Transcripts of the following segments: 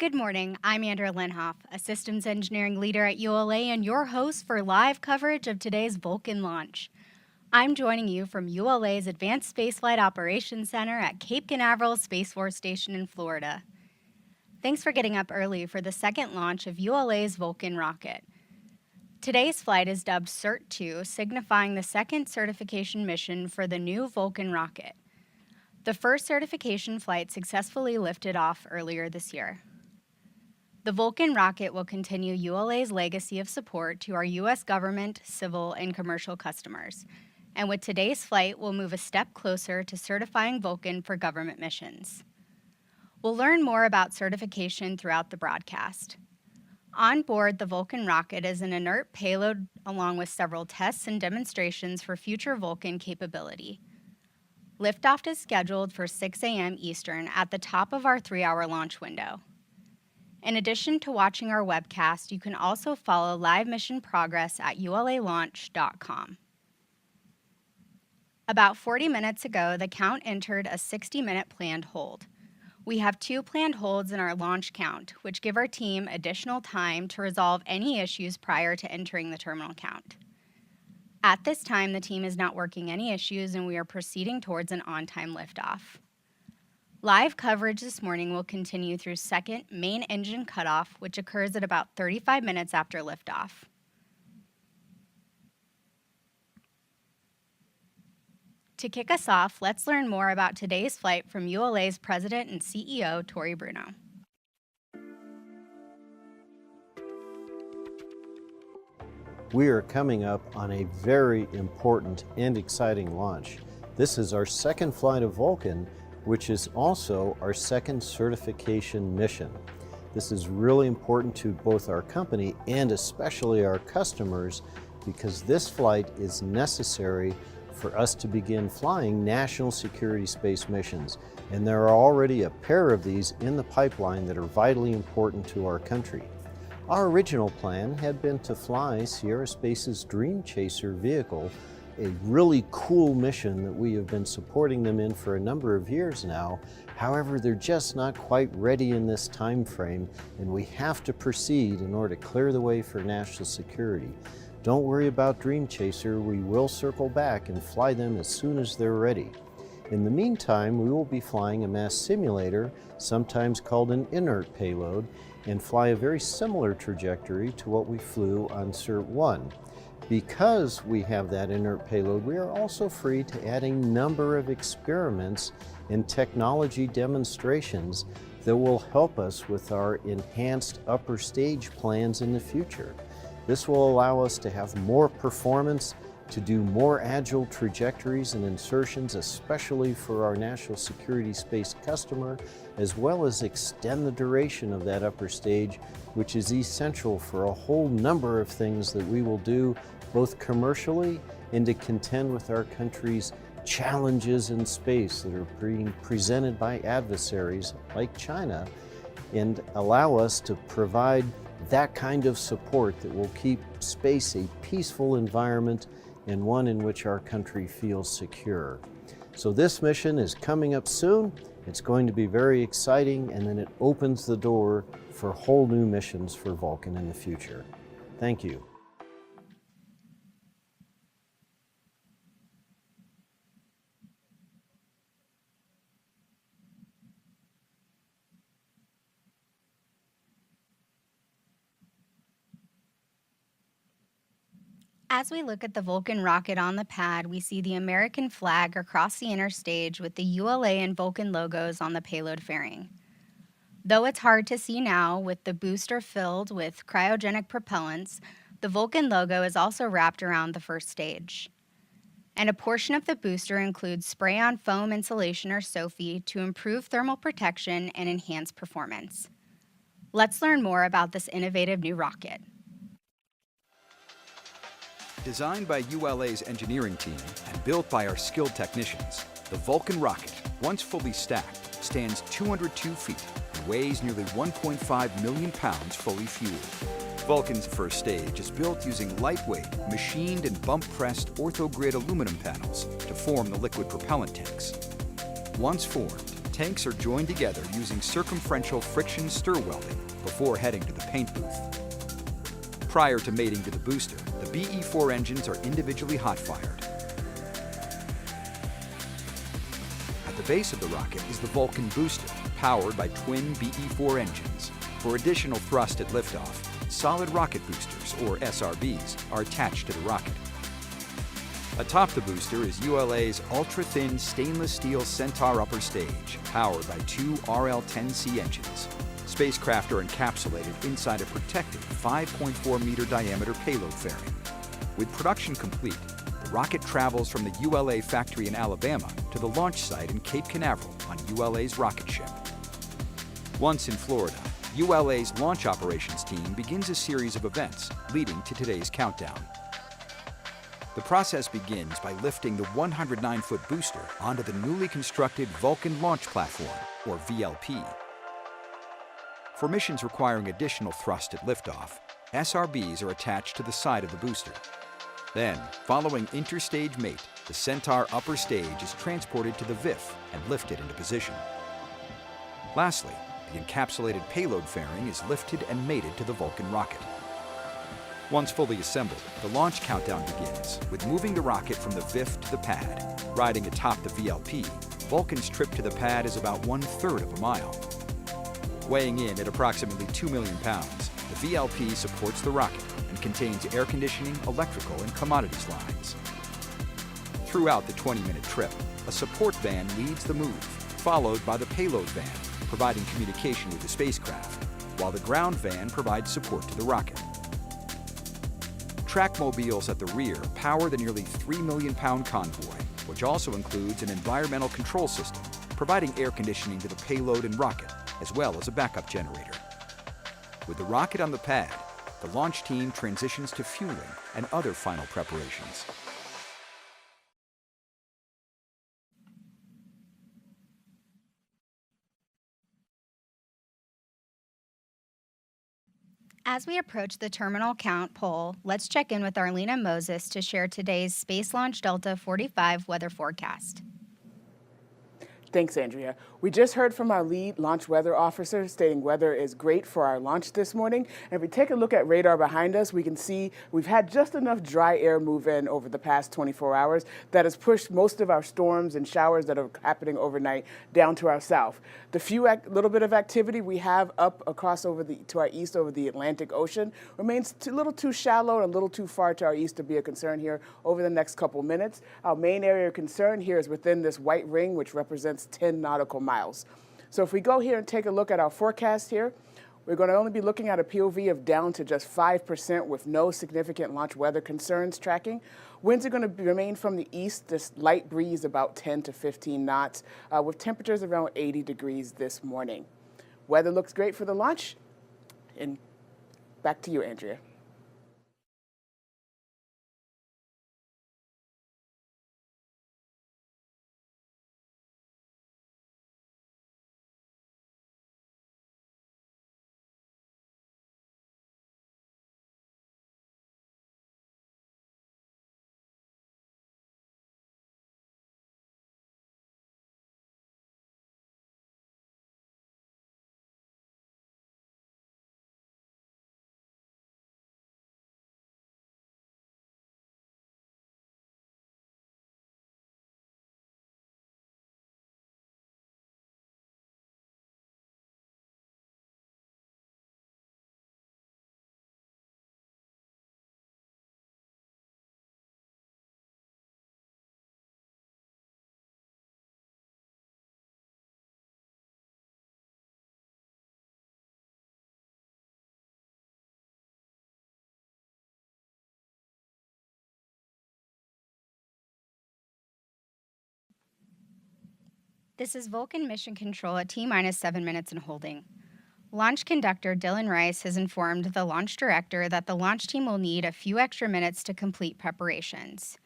Good morning. I'm Andrea Linhoff, a systems engineering leader at ULA and your host for live coverage of today's Vulcan launch. I'm joining you from ULA's Advanced Spaceflight Operations Center at Cape Canaveral Space Force Station in Florida. Thanks for getting up early for the second launch of ULA's Vulcan rocket. Today's flight is dubbed CERT-2, signifying the second certification mission for the new Vulcan rocket. The first certification flight successfully lifted off earlier this year. The Vulcan rocket will continue ULA's legacy of support to our U.S. government, civil, and commercial customers, and with today's flight, we'll move a step closer to certifying Vulcan for government missions. We'll learn more about certification throughout the broadcast. On board the Vulcan rocket is an inert payload along with several tests and demonstrations for future Vulcan capability. Liftoff is scheduled for 6 a.m. Eastern at the top of our 3-hour launch window. In addition to watching our webcast, you can also follow live mission progress at ulalaunch.com. About 40 minutes ago, the count entered a 60-minute planned hold. We have 2 planned holds in our launch count, which give our team additional time to resolve any issues prior to entering the terminal count. At this time, the team is not working any issues and we are proceeding towards an on-time liftoff. Live coverage this morning will continue through second main engine cutoff, which occurs at about 35 minutes after liftoff. To kick us off, let's learn more about today's flight from ULA's President and CEO, Tori Bruno. We are coming up on a very important and exciting launch. This is our second flight of Vulcan, which is also our second certification mission. This is really important to both our company and especially our customers because this flight is necessary for us to begin flying national security space missions. And there are already a pair of these in the pipeline that are vitally important to our country. Our original plan had been to fly Sierra Space's Dreamchaser vehicle, a really cool mission that we have been supporting them in for a number of years now. However, they're just not quite ready in this time frame, and we have to proceed in order to clear the way for national security. Don't worry about Dreamchaser, we will circle back and fly them as soon as they're ready. In the meantime, we will be flying a mass simulator, sometimes called an inert payload, and fly a very similar trajectory to what we flew on CERT-1. Because we have that inert payload, we are also free to add a number of experiments and technology demonstrations that will help us with our enhanced upper stage plans in the future. This will allow us to have more performance, to do more agile trajectories and insertions, especially for our national security space customer, as well as extend the duration of that upper stage, which is essential for a whole number of things that we will do both commercially and to contend with our country's challenges in space that are being presented by adversaries like China, and allow us to provide that kind of support that will keep space a peaceful environment and one in which our country feels secure. So this mission is coming up soon. It's going to be very exciting, and then it opens the door for whole new missions for Vulcan in the future. Thank you. As we look at the Vulcan rocket on the pad, we see the American flag across the inner stage with the ULA and Vulcan logos on the payload fairing. Though it's hard to see now with the booster filled with cryogenic propellants, the Vulcan logo is also wrapped around the first stage. And a portion of the booster includes spray-on foam insulation or SOFI to improve thermal protection and enhance performance. Let's learn more about this innovative new rocket. Designed by ULA's engineering team and built by our skilled technicians, the Vulcan rocket, once fully stacked, stands 202 feet and weighs nearly 1.5 million pounds fully fueled. Vulcan's first stage is built using lightweight, machined and bump-pressed orthogrid aluminum panels to form the liquid propellant tanks. Once formed, Tanks are joined together using circumferential friction stir welding before heading to the paint booth. Prior to mating to the booster, the BE-4 engines are individually hot-fired. At the base of the rocket is the Vulcan booster, powered by twin BE-4 engines. For additional thrust at liftoff, solid rocket boosters, or SRBs, are attached to the rocket. Atop the booster is ULA's ultra-thin stainless steel Centaur upper stage, powered by two RL-10C engines. Spacecraft are encapsulated inside a protected 5.4-meter diameter payload fairing. With production complete, the rocket travels from the ULA factory in Alabama to the launch site in Cape Canaveral on ULA's rocket ship. Once in Florida, ULA's launch operations team begins a series of events leading to today's countdown. The process begins by lifting the 109-foot booster onto the newly constructed Vulcan launch platform, or VLP. For missions requiring additional thrust at liftoff, SRBs are attached to the side of the booster. Then, following interstage mate, the Centaur upper stage is transported to the VIF and lifted into position. Lastly, the encapsulated payload fairing is lifted and mated to the Vulcan rocket. Once fully assembled, the launch countdown begins, with moving the rocket from the VIF to the pad. Riding atop the VLP, Vulcan's trip to the pad is about 1/3 of a mile. Weighing in at approximately 2 million pounds, the VLP supports the rocket and contains air conditioning, electrical, and commodities lines. Throughout the 20-minute trip, a support van leads the move, followed by the payload van, providing communication with the spacecraft, while the ground van provides support to the rocket. Trackmobiles at the rear power the nearly 3 million-pound convoy, which also includes an environmental control system, providing air conditioning to the payload and rocket, as well as a backup generator. With the rocket on the pad, the launch team transitions to fueling and other final preparations. As we approach the terminal count pole, let's check in with Arlena Moses to share today's Space Launch Delta 45 weather forecast. Thanks, Andrea. We just heard from our lead launch weather officer stating weather is great for our launch this morning. And if we take a look at radar behind us, we can see we've had just enough dry air move in over the past 24 hours that has pushed most of our storms and showers that are happening overnight down to our south. The little bit of activity we have up across to our east over the Atlantic Ocean remains a little too shallow and a little too far to our east to be a concern here over the next couple minutes. Our main area of concern here is within this white ring, which represents 10 nautical miles. So if we go here and take a look at our forecast here, we're going to only be looking at a POV of down to just 5% with no significant launch weather concerns tracking. Winds are going to remain from the east, this light breeze about 10 to 15 knots, with temperatures around 80 degrees this morning. Weather looks great for the launch. And back to you, Andrea. This is Vulcan Mission Control at T-minus 7 minutes and holding. Launch conductor Dylan Rice has informed the launch director that the launch team will need a few extra minutes to complete preparations.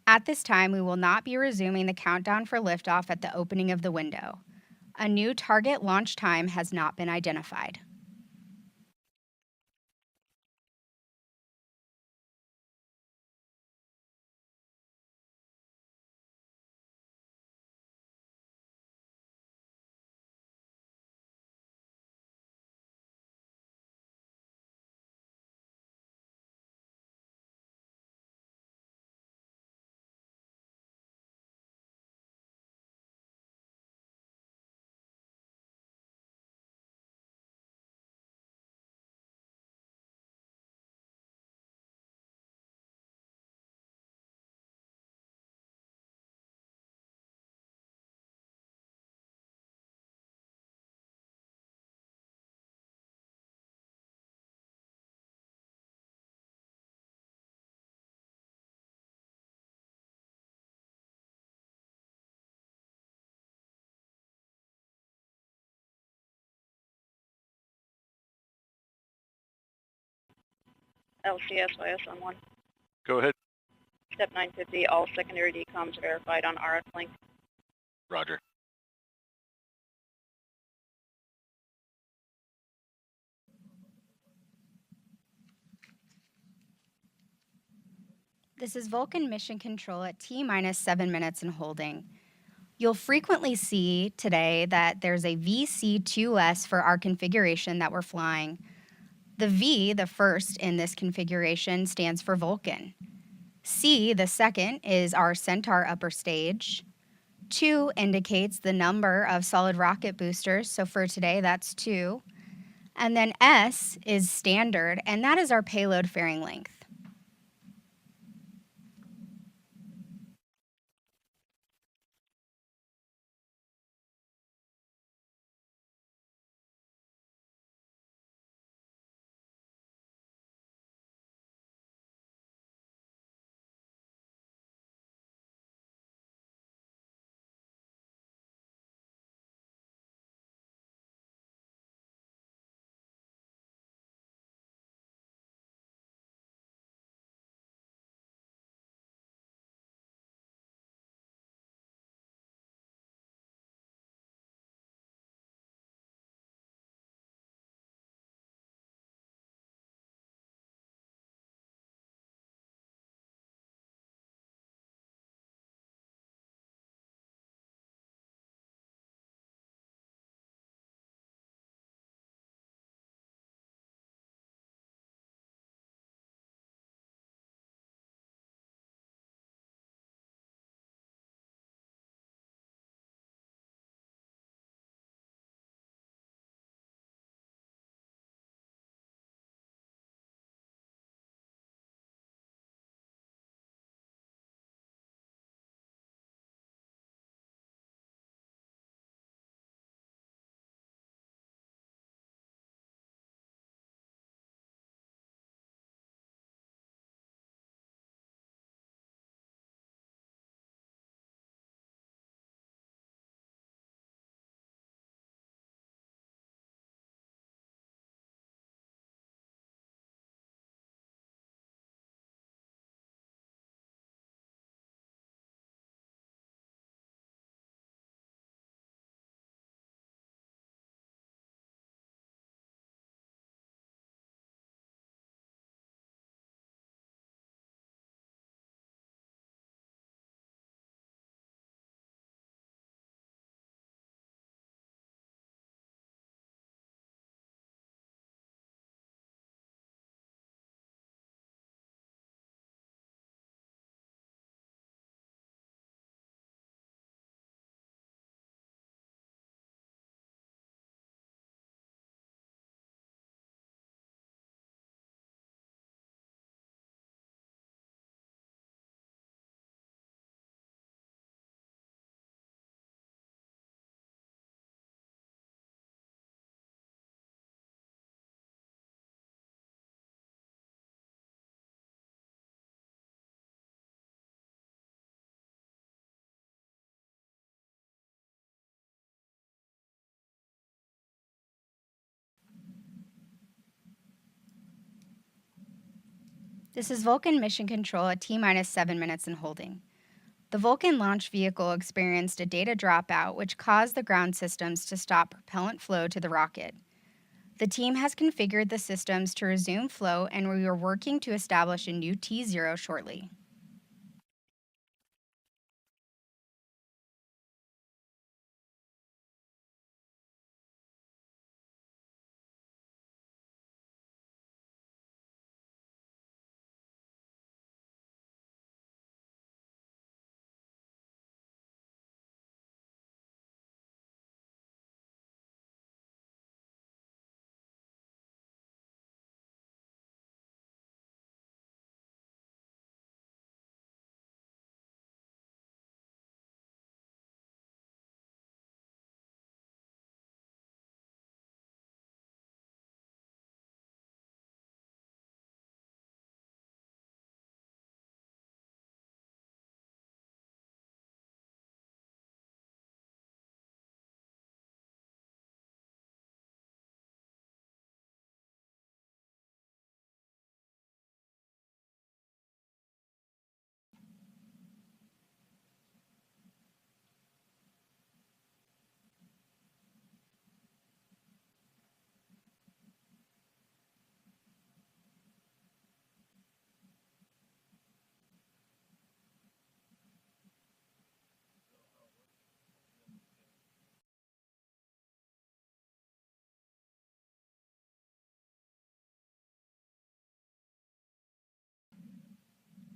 At this time, we will not be resuming the countdown for liftoff at the opening of the window. A new target launch time has not been identified. LCSYS on 1. Go ahead. Step 950, all secondary decoms verified on RF link. Roger. This is Vulcan Mission Control at T-minus 7 minutes and holding. You'll frequently see today that there's a VC2S for our configuration that we're flying. The V, the first in this configuration, stands for Vulcan. C, the second, is our Centaur upper stage. 2 indicates the number of solid rocket boosters, so for today that's 2. And then S is standard, and that is our payload fairing length. This is Vulcan Mission Control at T-minus 7 minutes and holding. The Vulcan launch vehicle experienced a data dropout which caused the ground systems to stop propellant flow to the rocket. The team has configured the systems to resume flow, and we are working to establish a new T0 shortly.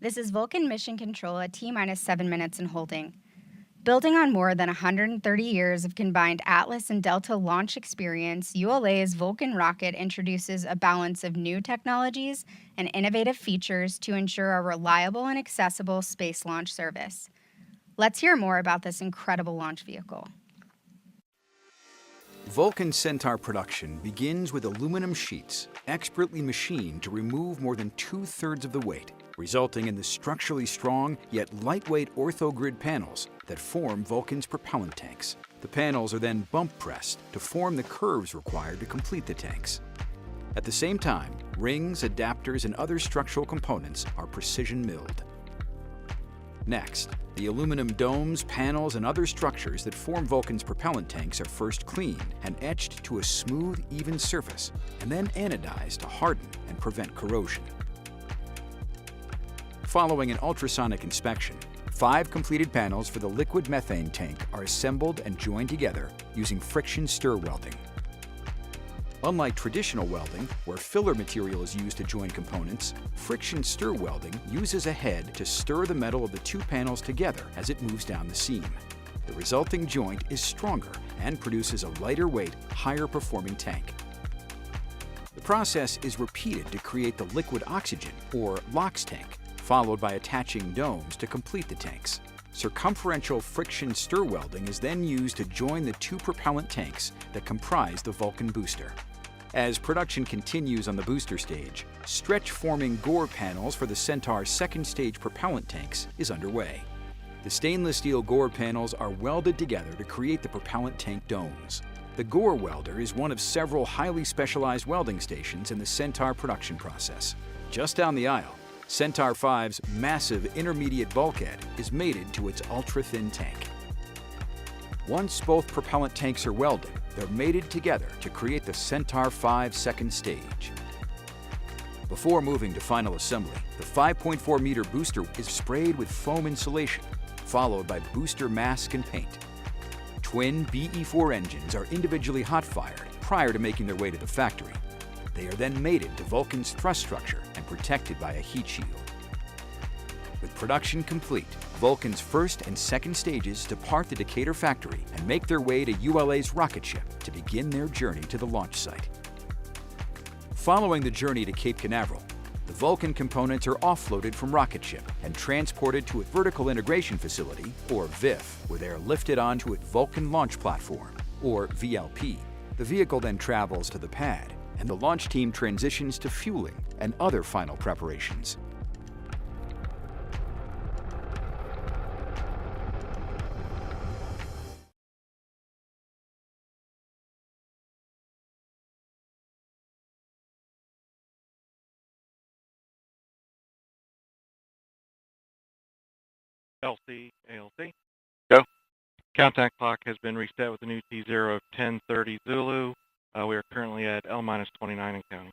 This is Vulcan Mission Control at T-minus 7 minutes and holding. Building on more than 130 years of combined Atlas and Delta launch experience, ULA's Vulcan rocket introduces a balance of new technologies and innovative features to ensure a reliable and accessible space launch service. Let's hear more about this incredible launch vehicle. Vulcan Centaur production begins with aluminum sheets, expertly machined to remove more than 2/3 of the weight, resulting in the structurally strong yet lightweight orthogrid panels that form Vulcan's propellant tanks. The panels are then bump pressed to form the curves required to complete the tanks. At the same time, rings, adapters, and other structural components are precision milled. Next, the aluminum domes, panels, and other structures that form Vulcan's propellant tanks are first cleaned and etched to a smooth, even surface, and then anodized to harden and prevent corrosion. Following an ultrasonic inspection, 5 completed panels for the liquid methane tank are assembled and joined together using friction stir welding. Unlike traditional welding, where filler material is used to join components, friction stir welding uses a head to stir the metal of the 2 panels together as it moves down the seam. The resulting joint is stronger and produces a lighter weight, higher performing tank. The process is repeated to create the liquid oxygen, or LOX tank, followed by attaching domes to complete the tanks. Circumferential friction stir welding is then used to join the 2 propellant tanks that comprise the Vulcan booster. As production continues on the booster stage, stretch-forming gore panels for the Centaur's second stage propellant tanks is underway. The stainless steel gore panels are welded together to create the propellant tank domes. The gore welder is one of several highly specialized welding stations in the Centaur production process. Just down the aisle, Centaur 5's massive intermediate bulkhead is mated to its ultra-thin tank. Once both propellant tanks are welded, they're mated together to create the Centaur 5 second stage. Before moving to final assembly, the 5.4-meter booster is sprayed with foam insulation, followed by booster mask and paint. Twin BE-4 engines are individually hot-fired prior to making their way to the factory. They are then mated to Vulcan's thrust structure and protected by a heat shield. With production complete, Vulcan's first and second stages depart the Decatur factory and make their way to ULA's rocket ship to begin their journey to the launch site. Following the journey to Cape Canaveral, the Vulcan components are offloaded from rocket ship and transported to a vertical integration facility, or VIF, where they are lifted onto a Vulcan launch platform, or VLP. The vehicle then travels to the pad, and the launch team transitions to fueling and other final preparations. LC, ALC. Go. Countdown clock has been reset with a new T0 of 10:30 Zulu. We are currently at L-29 and counting.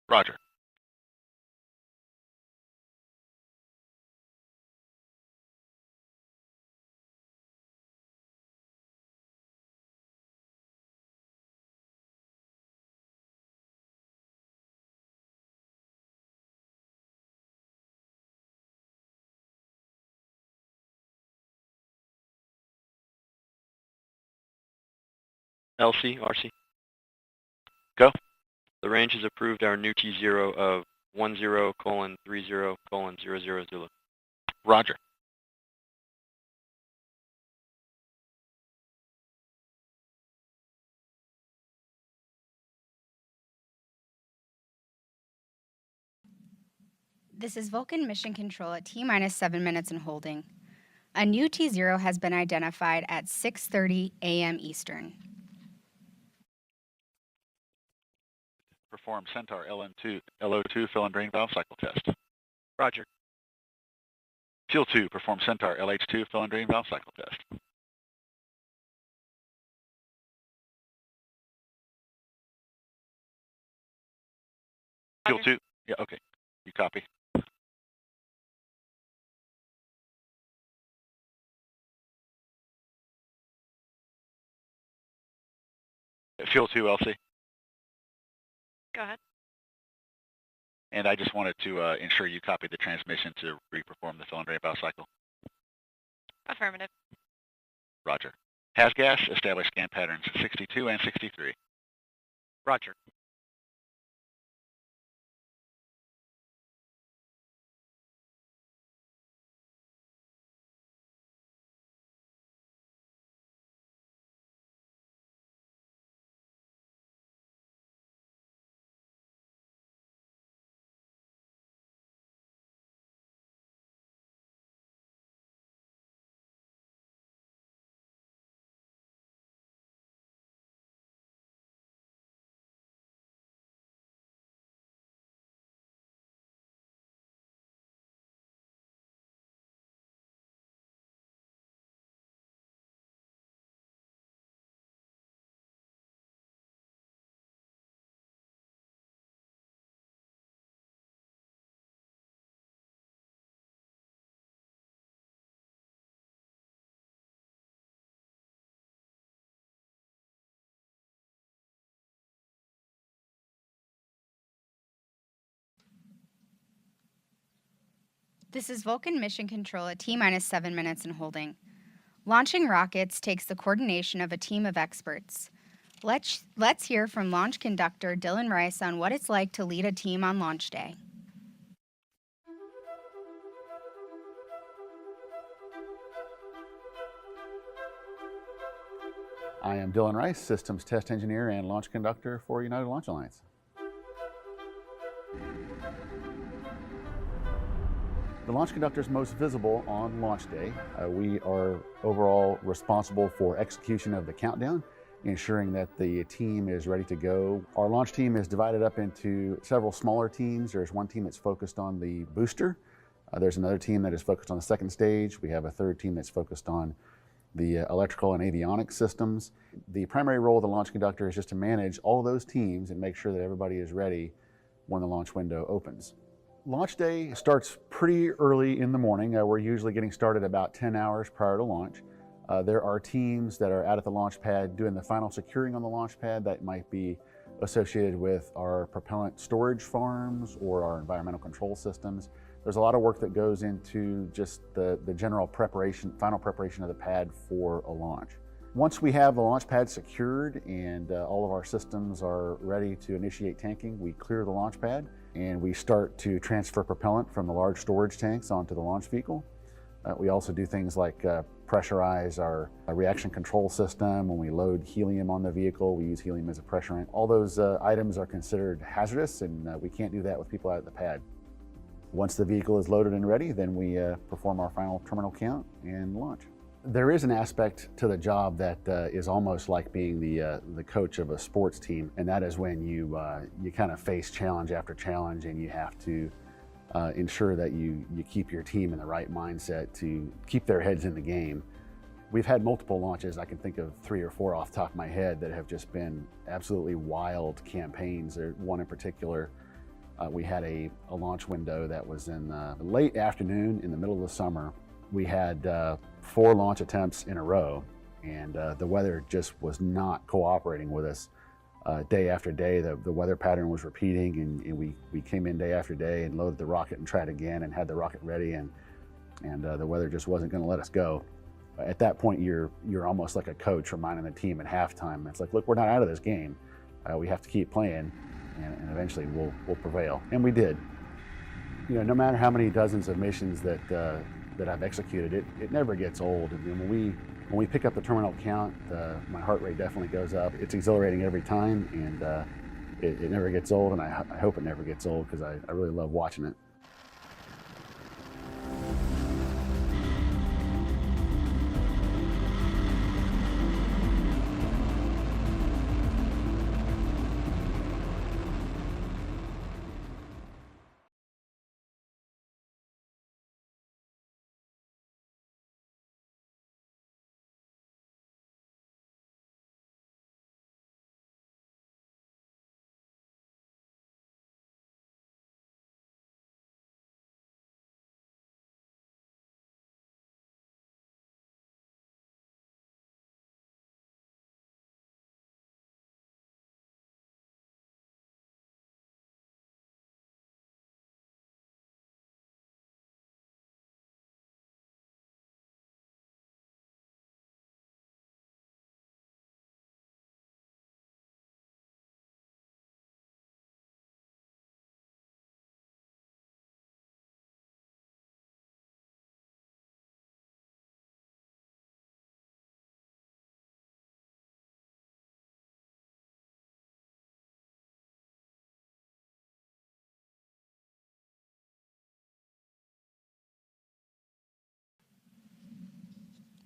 Roger. LC, RC. Go. The range has approved our new T0 of 10:30:00 Zulu. Roger. This is Vulcan Mission Control at T-minus 7 minutes and holding. A new T0 has been identified at 6:30 a.m. Eastern. Perform Centaur LO2 fill and drain valve cycle test. Roger. Fuel 2, perform Centaur LH2 fill and drain valve cycle test. Fuel 2, yeah, okay. You copy. Fuel 2, LC. Go ahead. And I just wanted to ensure you copied the transmission to re-perform the fill and drain valve cycle. Affirmative. Roger. Has gas, establish scan patterns 62 and 63. Roger. This is Vulcan Mission Control at T-minus 7 minutes and holding. Launching rockets takes the coordination of a team of experts. Let's hear from launch conductor Dylan Rice on what it's like to lead a team on launch day. I am Dylan Rice, Systems Test Engineer and Launch Conductor for United Launch Alliance. The launch conductor is most visible on launch day. We are overall responsible for execution of the countdown, ensuring that the team is ready to go. Our launch team is divided up into several smaller teams. There's one team that's focused on the booster. There's another team that is focused on the second stage. We have a third team that's focused on the electrical and avionics systems. The primary role of the launch conductor is just to manage all of those teams and make sure that everybody is ready when the launch window opens. Launch day starts pretty early in the morning. We're usually getting started about 10 hours prior to launch. There are teams that are out at the launch pad doing the final securing on the launch pad. That might be associated with our propellant storage farms or our environmental control systems. There's a lot of work that goes into just the general preparation, final preparation of the pad for a launch. Once we have the launch pad secured and all of our systems are ready to initiate tanking, we clear the launch pad and we start to transfer propellant from the large storage tanks onto the launch vehicle. We also do things like pressurize our reaction control system. When we load helium on the vehicle, we use helium as a pressurant. All those items are considered hazardous, and we can't do that with people out at the pad. Once the vehicle is loaded and ready, then we perform our final terminal count and launch. There is an aspect to the job that is almost like being the coach of a sports team, and that is when you kind of face challenge after challenge, and you have to ensure that you keep your team in the right mindset to keep their heads in the game. We've had multiple launches. I can think of 3 or 4 off the top of my head that have just been absolutely wild campaigns. There's one in particular. We had a launch window that was in late afternoon in the middle of the summer. We had 4 launch attempts in a row, and the weather just was not cooperating with us. Day after day, the weather pattern was repeating, and we came in day after day and loaded the rocket and tried again and had the rocket ready, and the weather just wasn't going to let us go. At that point, you're almost like a coach reminding the team at halftime. It's like, look, we're not out of this game. We have to keep playing, and eventually we'll prevail. And we did. You know, no matter how many dozens of missions that I've executed, it never gets old. And when we pick up the terminal count, my heart rate definitely goes up. It's exhilarating every time, and it never gets old, and I hope it never gets old, because I really love watching it.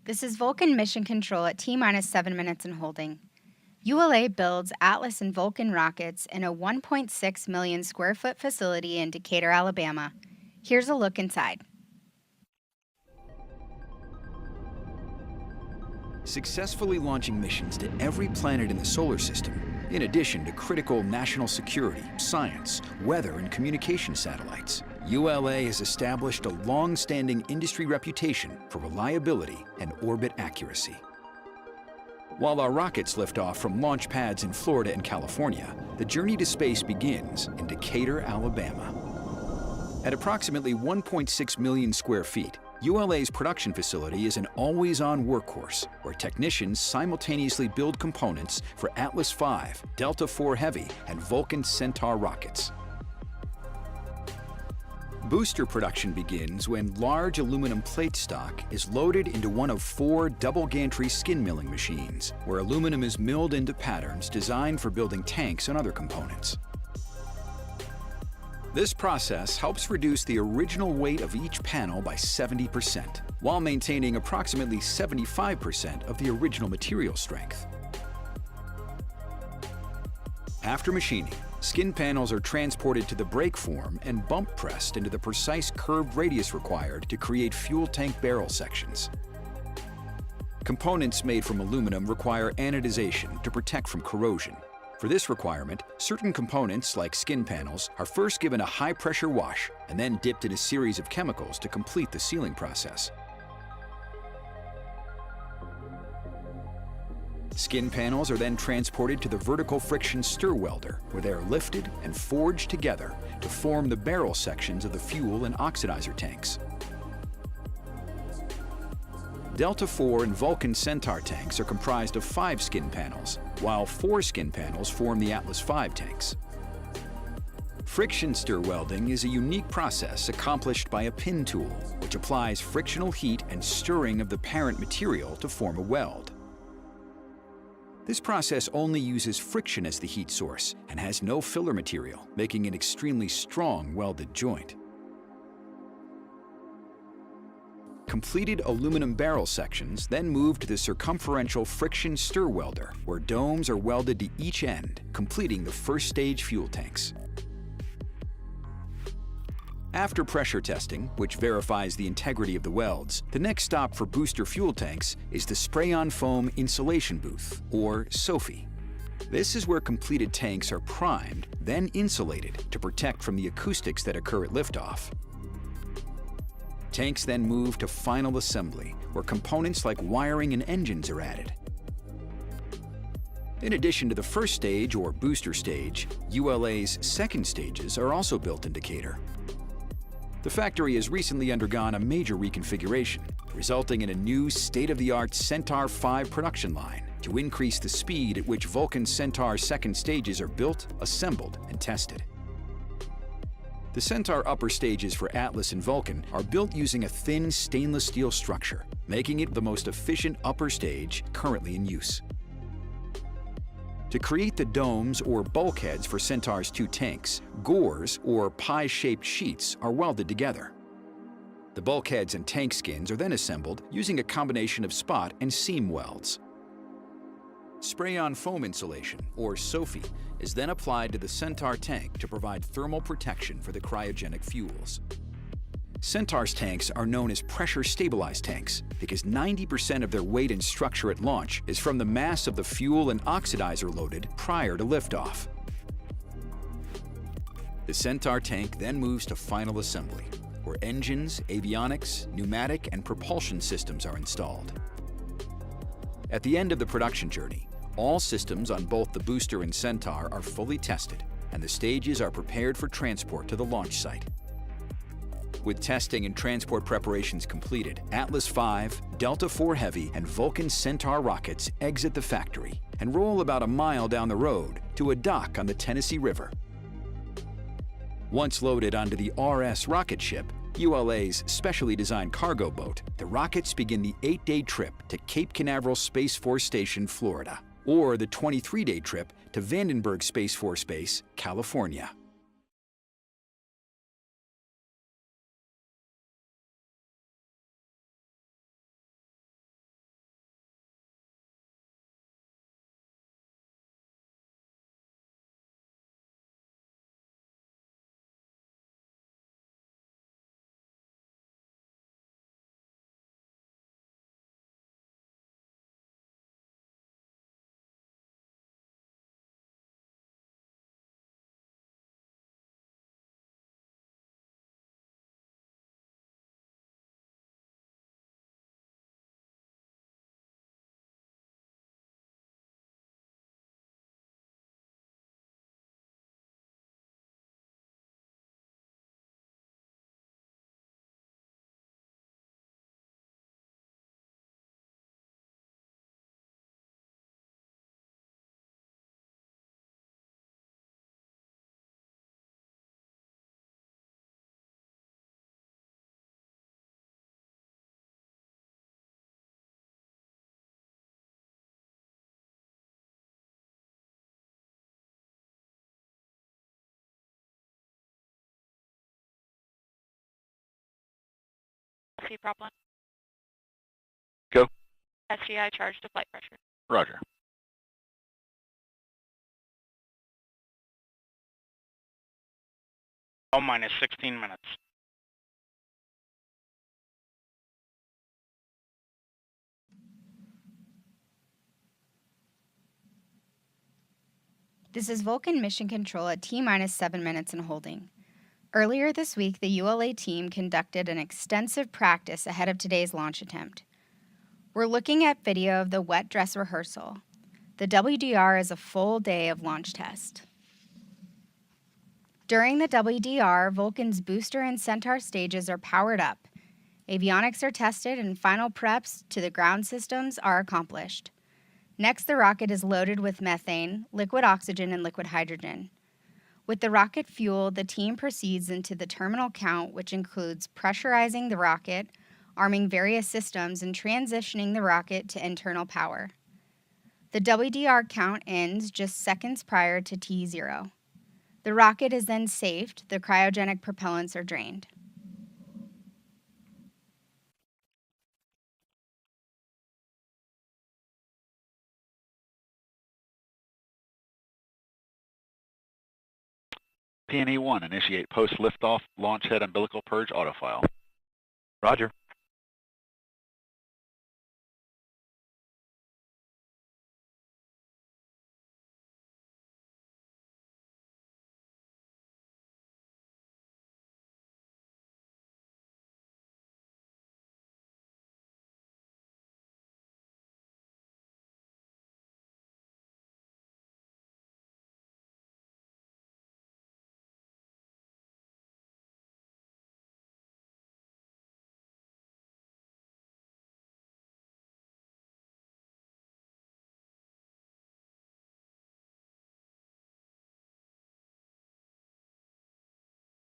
This is Vulcan Mission Control at T-minus 7 minutes and holding. ULA builds Atlas and Vulcan rockets in a 1.6 million square foot facility in Decatur, Alabama. Here's a look inside. Successfully launching missions to every planet in the solar system, in addition to critical national security, science, weather, and communication satellites, ULA has established a long-standing industry reputation for reliability and orbit accuracy. While our rockets lift off from launch pads in Florida and California, the journey to space begins in Decatur, Alabama. At approximately 1.6 million square feet, ULA's production facility is an always-on workhorse where technicians simultaneously build components for Atlas V, Delta IV Heavy, and Vulcan Centaur rockets. Booster production begins when large aluminum plate stock is loaded into one of 4 double gantry skin milling machines, where aluminum is milled into patterns designed for building tanks and other components. This process helps reduce the original weight of each panel by 70%, while maintaining approximately 75% of the original material strength. After machining, skin panels are transported to the brake form and bump pressed into the precise curved radius required to create fuel tank barrel sections. Components made from aluminum require anodization to protect from corrosion. For this requirement, certain components, like skin panels, are first given a high-pressure wash and then dipped in a series of chemicals to complete the sealing process. Skin panels are then transported to the vertical friction stir welder, where they are lifted and forged together to form the barrel sections of the fuel and oxidizer tanks. Delta IV and Vulcan Centaur tanks are comprised of 5 skin panels, while 4 skin panels form the Atlas V tanks. Friction stir welding is a unique process accomplished by a pin tool, which applies frictional heat and stirring of the parent material to form a weld. This process only uses friction as the heat source and has no filler material, making an extremely strong welded joint. Completed aluminum barrel sections then move to the circumferential friction stir welder, where domes are welded to each end, completing the first stage fuel tanks. After pressure testing, which verifies the integrity of the welds, the next stop for booster fuel tanks is the spray-on foam insulation booth, or SOFI. This is where completed tanks are primed, then insulated to protect from the acoustics that occur at liftoff. Tanks then move to final assembly, where components like wiring and engines are added. In addition to the first stage, or booster stage, ULA's second stages are also built in Decatur. The factory has recently undergone a major reconfiguration, resulting in a new state-of-the-art Centaur V production line to increase the speed at which Vulcan Centaur second stages are built, assembled, and tested. The Centaur upper stages for Atlas and Vulcan are built using a thin stainless steel structure, making it the most efficient upper stage currently in use. To create the domes or bulkheads for Centaur's 2 tanks, gores or pie-shaped sheets are welded together. The bulkheads and tank skins are then assembled using a combination of spot and seam welds. Spray-on foam insulation, or SOFI, is then applied to the Centaur tank to provide thermal protection for the cryogenic fuels. Centaur's tanks are known as pressure-stabilized tanks because 90% of their weight and structure at launch is from the mass of the fuel and oxidizer loaded prior to liftoff. The Centaur tank then moves to final assembly, where engines, avionics, pneumatic, and propulsion systems are installed. At the end of the production journey, all systems on both the booster and Centaur are fully tested, and the stages are prepared for transport to the launch site. With testing and transport preparations completed, Atlas V, Delta IV Heavy, and Vulcan Centaur rockets exit the factory and roll about a mile down the road to a dock on the Tennessee River. Once loaded onto the RS rocket ship, ULA's specially designed cargo boat, the rockets begin the 8-day trip to Cape Canaveral Space Force Station, Florida, or the 23-day trip to Vandenberg Space Force Base, California. LC Prop 1. Go. SGI charge to flight pressure. Roger. All minus 16 minutes. This is Vulcan Mission Control at T-minus 7 minutes and holding. Earlier this week, the ULA team conducted an extensive practice ahead of today's launch attempt. We're looking at video of the wet dress rehearsal. The WDR is a full day of launch test. During the WDR, Vulcan's booster and Centaur stages are powered up. Avionics are tested and final preps to the ground systems are accomplished. Next, the rocket is loaded with methane, liquid oxygen, and liquid hydrogen. With the rocket fueled, the team proceeds into the terminal count, which includes pressurizing the rocket, arming various systems, and transitioning the rocket to internal power. The WDR count ends just seconds prior to T0. The rocket is then safed, the cryogenic propellants are drained. PNE-1, initiate post-liftoff launch head umbilical purge autofile. Roger.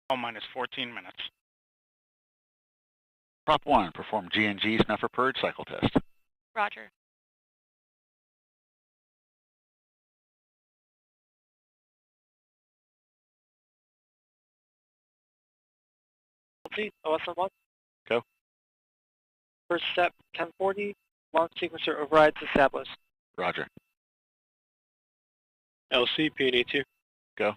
All minus 14 minutes. Prop 1, perform GNG snuffer purge cycle test. Roger. OSM1. Go. First step, 1040. Launch sequencer overrides established. Roger. LC, PNA2. Go.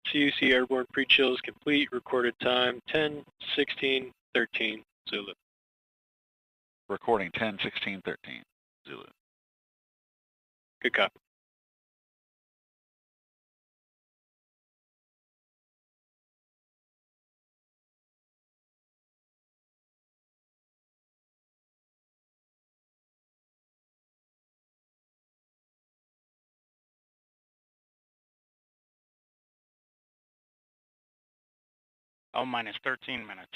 CUC airborne pre-chill is complete. Recorded time 10:16:13 Zulu. Recording 10:16:13 Zulu. Good copy. All minus 13 minutes.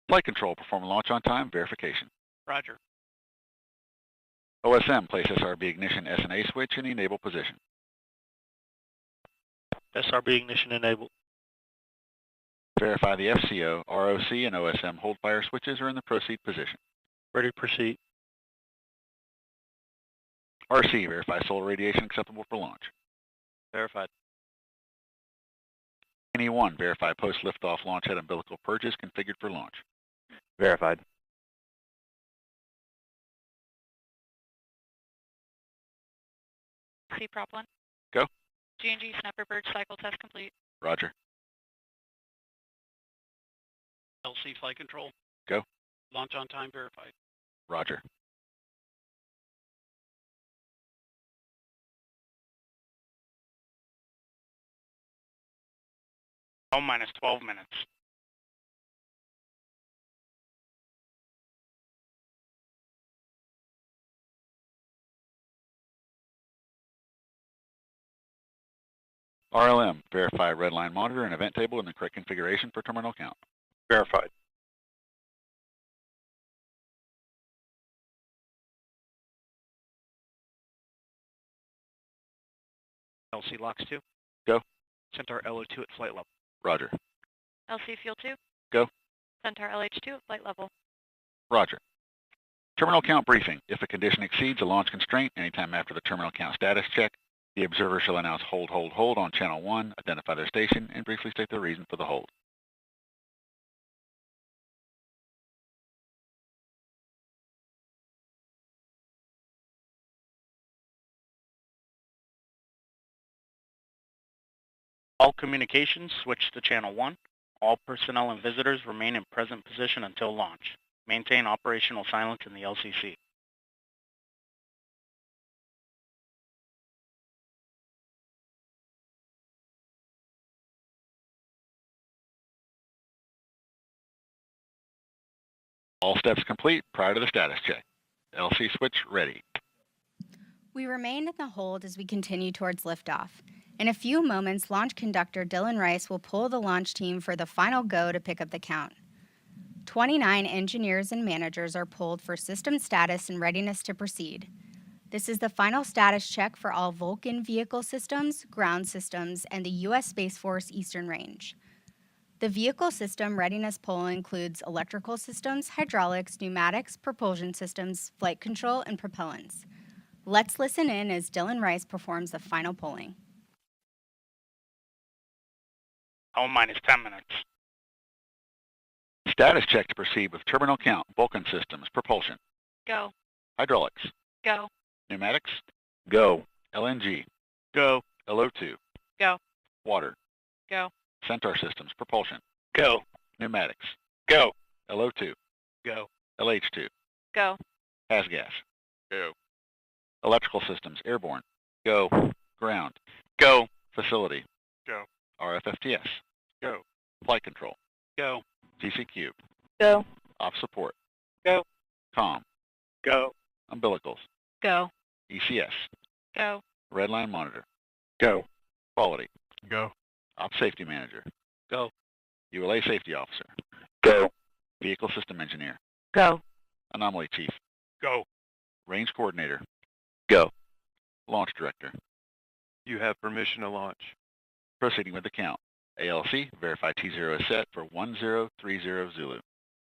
Flight control, perform launch on time verification. Roger. OSM, place SRB ignition SNA switch in the enable position. SRB ignition enabled. Verify the FCO, ROC, and OSM hold fire switches are in the proceed position. Ready to proceed. RC, verify solar radiation acceptable for launch. Verified. PNE-1, verify post-liftoff launch head umbilical purges configured for launch. Verified. C Prop 1. Go. GNG snapper purge cycle test complete. Roger. LC flight control. Go. Launch on time verified. Roger. All minus 12 minutes. RLM, verify red line monitor and event table in the correct configuration for terminal count. Verified. LC locks 2. Go. Centaur LO2 at flight level. Roger. LC fuel 2. Go. Centaur LH2 at flight level. Roger. Terminal count briefing. If a condition exceeds a launch constraint anytime after the terminal count status check, the observer shall announce hold, hold, hold on channel 1, identify their station, and briefly state the reason for the hold. All communications switch to channel 1. All personnel and visitors remain in present position until launch. Maintain operational silence in the LCC. All steps complete prior to the status check. LC switch ready. We remain in the hold as we continue towards liftoff. In a few moments, launch conductor Dylan Rice will pull the launch team for the final go to pick up the count. 29 engineers and managers are pulled for system status and readiness to proceed. This is the final status check for all Vulcan vehicle systems, ground systems, and the U.S. Space Force Eastern Range. The vehicle system readiness poll includes electrical systems, hydraulics, pneumatics, propulsion systems, flight control, and propellants. Let's listen in as Dylan Rice performs the final polling. Minus 10 minutes. Status check to proceed with terminal count, Vulcan systems, propulsion. Go. Hydraulics. Go. Pneumatics. Go. LNG. Go. LO2. Go. Water. Go. Centaur systems, propulsion. Go. Pneumatics. Go. LO2. Go. LH2. Go. Has gas. Go. Electrical systems, airborne. Go. Ground. Go. Facility. Go. RFFTS. Go. Flight control. Go. CCQ. Go. Op support. Go. COM. Go. Umbilicals. Go. ECS. Go. Redline monitor. Go. Quality. Go. Op safety manager. Go. ULA safety officer. Go. Vehicle system engineer. Go. Anomaly chief. Go. Range coordinator. Go. Launch director. You have permission to launch. Proceeding with the count. ALC, verify T0 is set for 1030 Zulu.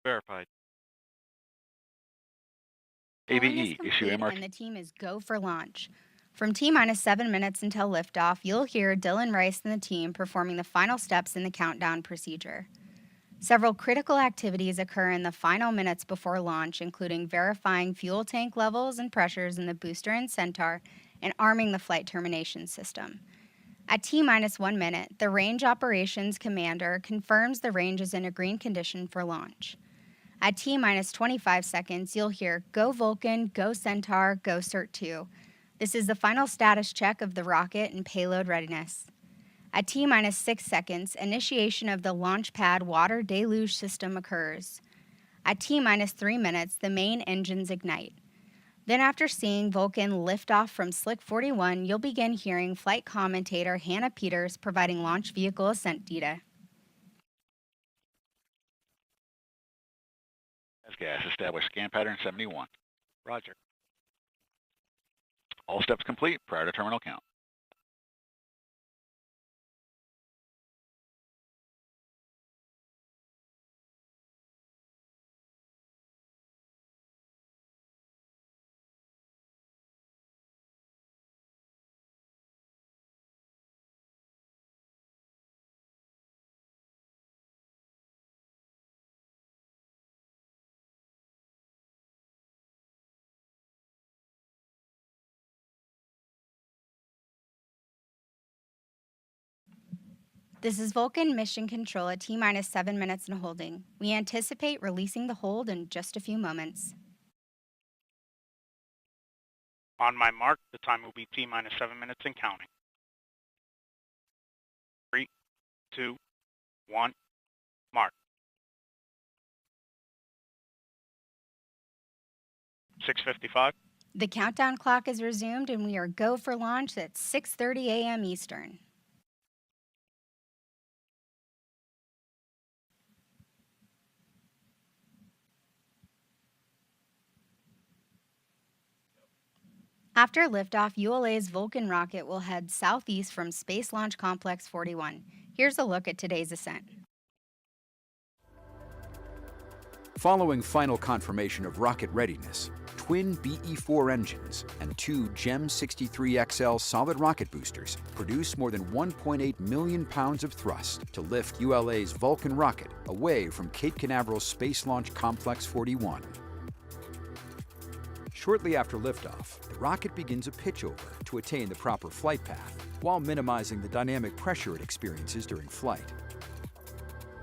Verified. Polling is ABE, issue complete MRT. and the team is go for launch. From T-minus 7 minutes until liftoff, you'll hear Dylan Rice and the team performing the final steps in the countdown procedure. Several critical activities occur in the final minutes before launch, including verifying fuel tank levels and pressures in the booster and Centaur and arming the flight termination system. At T-minus 1 minute, the Range Operations Commander confirms the range is in a green condition for launch. At T-minus 25 seconds, you'll hear Go Vulcan, Go Centaur, Go CERT-2. This is the final status check of the rocket and payload readiness. At T-minus 6 seconds, initiation of the launch pad water deluge system occurs. At T-minus 3 minutes, the main engines ignite. Then after seeing Vulcan lift off from Slick 41, you'll begin hearing flight commentator Hannah Peters providing launch vehicle ascent data. Has gas, establish scan pattern 71. Roger. All steps complete prior to terminal count. This is Vulcan Mission Control at T-minus 7 minutes and holding. We anticipate releasing the hold in just a few moments. On my mark, the time will be T-minus 7 minutes and counting. 3, 2, 1, mark. 6:55. The countdown clock is resumed and we are go for launch at 6:30 a.m. Eastern. After liftoff, ULA's Vulcan rocket will head southeast from Space Launch Complex 41. Here's a look at today's ascent. Following final confirmation of rocket readiness, twin BE-4 engines and 2 GEM 63XL solid rocket boosters produce more than 1.8 million pounds of thrust to lift ULA's Vulcan rocket away from Cape Canaveral's Space Launch Complex 41. Shortly after liftoff, the rocket begins a pitchover to attain the proper flight path. while minimizing the dynamic pressure it experiences during flight.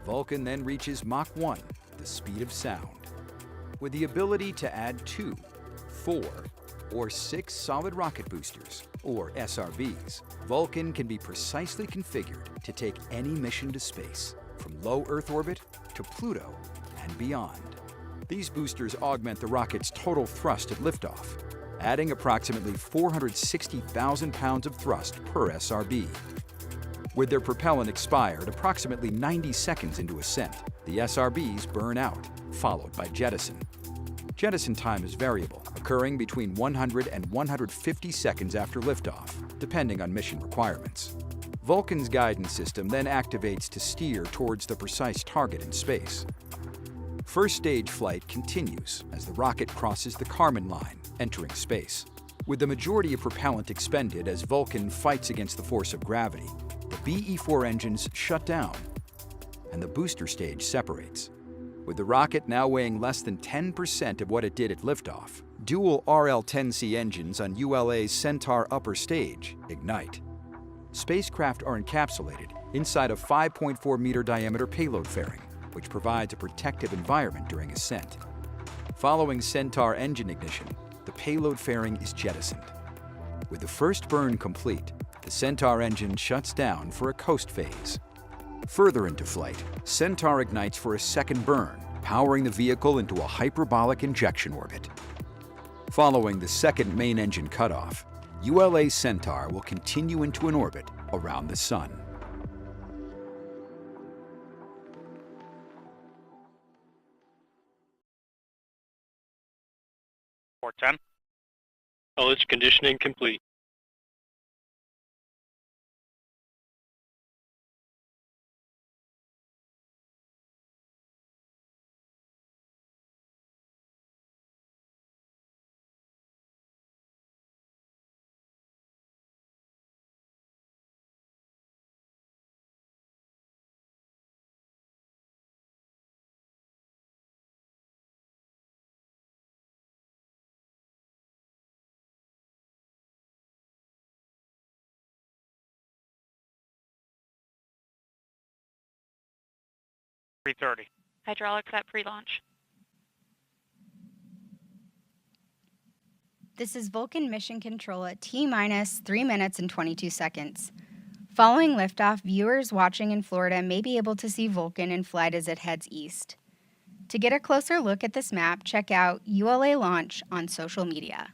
Vulcan then reaches Mach 1, the speed of sound. With the ability to add 2, 4, or 6 solid rocket boosters, or SRBs, Vulcan can be precisely configured to take any mission to space, from low Earth orbit to Pluto and beyond. These boosters augment the rocket's total thrust at liftoff, adding approximately 460,000 pounds of thrust per SRB. With their propellant expired approximately 90 seconds into ascent, the SRBs burn out, followed by jettison. Jettison time is variable, occurring between 100 and 150 seconds after liftoff, depending on mission requirements. Vulcan's guidance system then activates to steer towards the precise target in space. First stage flight continues as the rocket crosses the Kármán line, entering space. With the majority of propellant expended as Vulcan fights against the force of gravity, the BE-4 engines shut down, and the booster stage separates. With the rocket now weighing less than 10% of what it did at liftoff, dual RL-10C engines on ULA's Centaur upper stage ignite. Spacecraft are encapsulated inside a 5.4-meter diameter payload fairing, which provides a protective environment during ascent. Following Centaur engine ignition, the payload fairing is jettisoned. With the first burn complete, the Centaur engine shuts down for a coast phase. Further into flight, Centaur ignites for a second burn, powering the vehicle into a hyperbolic injection orbit. Following the second main engine cutoff, ULA Centaur will continue into an orbit around the Sun. $410. Knowledge conditioning complete. $330. Hydraulics at pre-launch. This is Vulcan Mission Control at T-minus 3 minutes and 22 seconds. Following liftoff, viewers watching in Florida may be able to see Vulcan in flight as it heads east. To get a closer look at this map, check out ULA Launch on social media.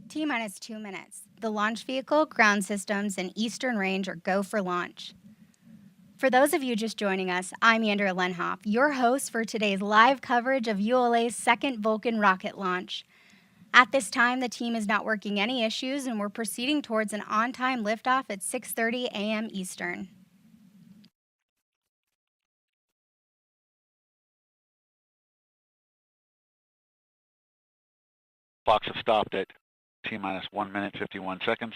T-minus 2 minutes. The launch vehicle, ground systems, and eastern range are go for launch. For those of you just joining us, I'm Andrea Lenhoff, your host for today's live coverage of ULA's second Vulcan rocket launch. At this time, the team is not working any issues, and we're proceeding towards an on-time liftoff at 6:30 a.m. Eastern. Clocks have stopped at T-minus 1 minute, 51 seconds.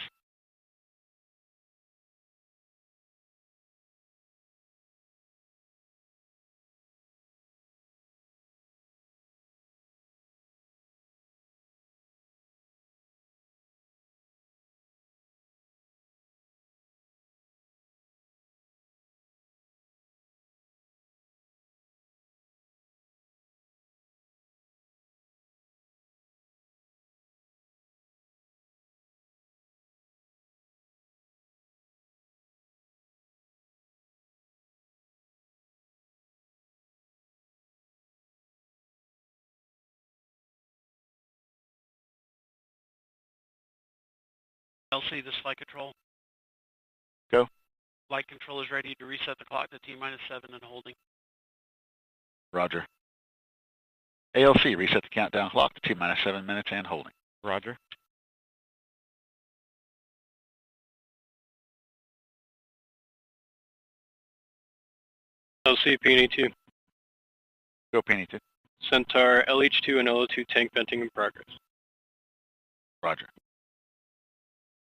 LC, this is flight control. Go. Flight control is ready to reset the clock to T-7 and holding. Roger. ALC, reset the countdown clock to T-7 minutes and holding. Roger. LC, Peony 2. Go, Peony 2. Centaur, LH2 and LO2 tank venting in progress. Roger.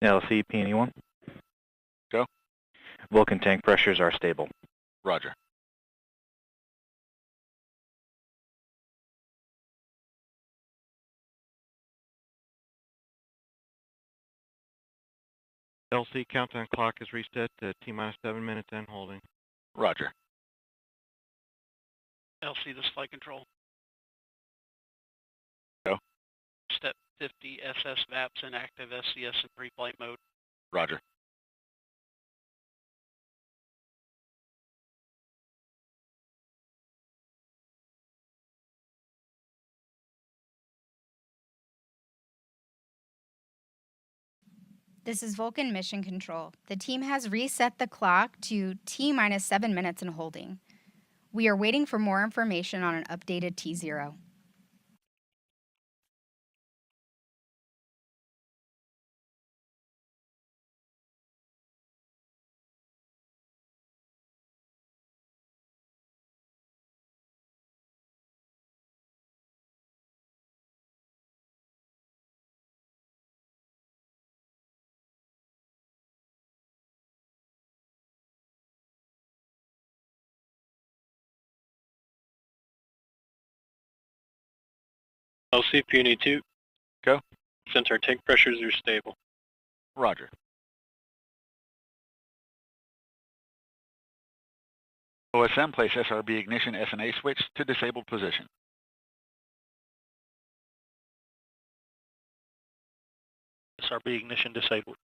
LC, Peony 1. Go. Vulcan tank pressures are stable. Roger. LC, countdown clock is reset to T-7 minutes and holding. Roger. LC, this is flight control. Go. Step 50 SS VAPS and active SCS in pre-flight mode. Roger. This is Vulcan Mission Control. The team has reset the clock to T-7 minutes and holding. We are waiting for more information on an updated T0. LC, Peony 2. Go. Centaur tank pressures are stable. Roger. OSM, place SRB ignition SNA switch to disabled position. SRB ignition disabled.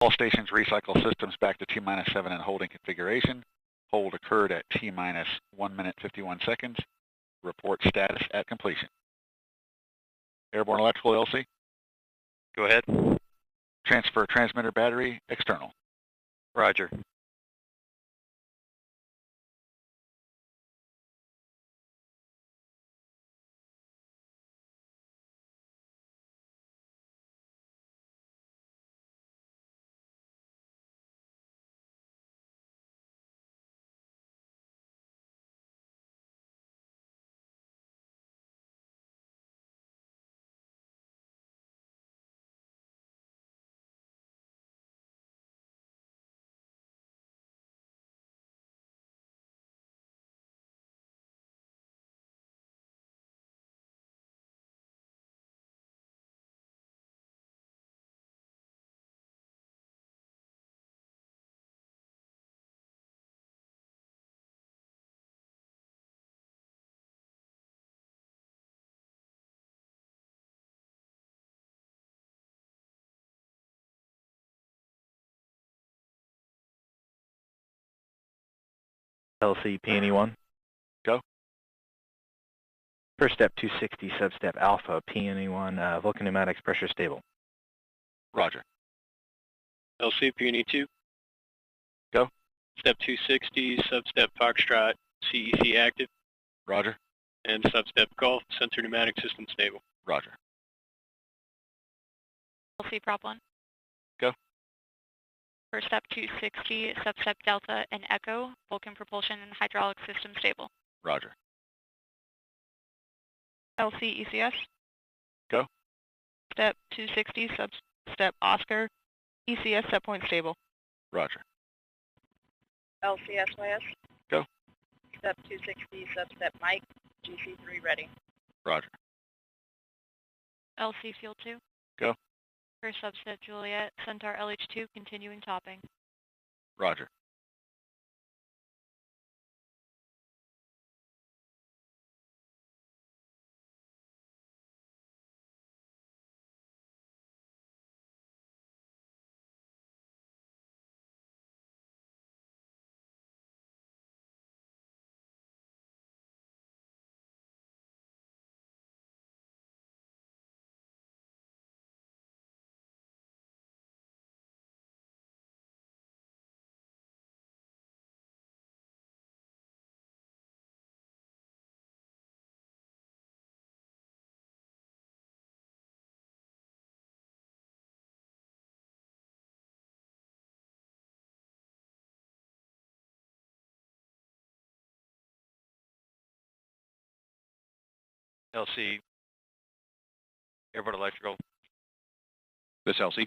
All stations recycle systems back to T-7 and holding configuration. Hold occurred at T-1 minute 51 seconds. Report status at completion. Airborne electrical LC. Go ahead. Transfer transmitter battery external. Roger. LC, Peony 1. Go. First step 260, substep alpha, Peony 1, Vulcan pneumatics pressure stable. Roger. LC, Peony 2. Go. Step 260, substep Foxtrot, CEC active. Roger. And substep Golf, sensor pneumatic system stable. Roger. LC, prop 1. Go. First step 260, substep Delta and Echo, Vulcan propulsion and hydraulic system stable. Roger. LC, ECS. Go. Step 260, substep Oscar, ECS set point stable. Roger. LCSYS. Go. Step 260, substep Mike, GC3 ready. Roger. LC, fuel 2. Go. First substep Juliet, Centaur LH2, continuing topping. Roger. LC, Airborne Electrical. This LC.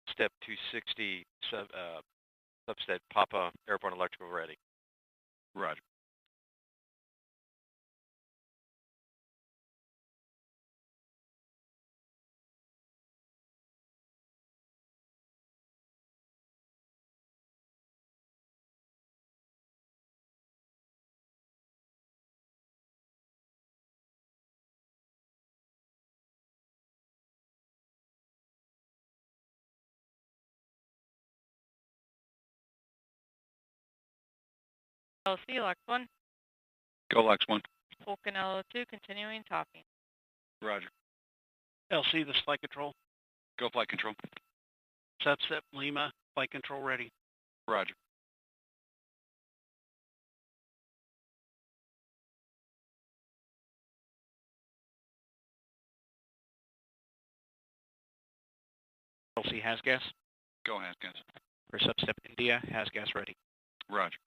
Step 260, subset Papa, Airborne Electrical ready. Roger. LC, Lex 1. Go Lex 1. Vulcan LO2, continuing topping. Roger. LC, this flight control. Go flight control. Substep Lima, flight control ready. Roger. LC has gas. Go has gas. For substep India, has gas ready. Roger.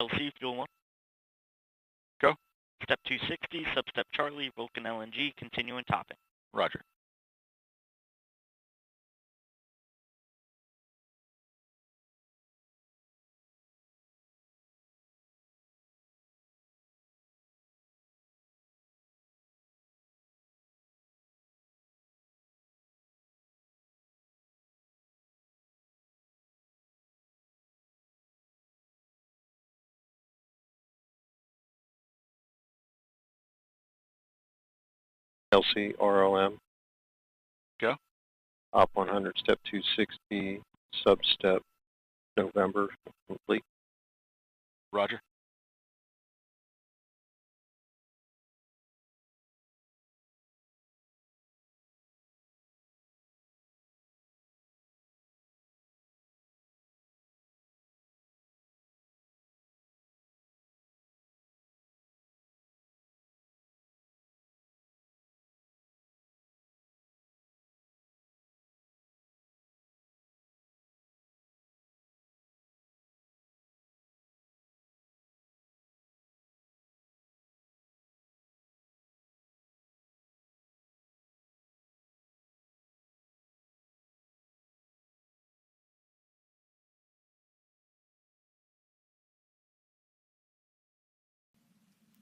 LC, fuel 1. Go. Step 260, substep Charlie, Vulcan LNG, continuing topping. Roger. LC, ROM. Go. Op 100, step 260, substep November, complete. Roger.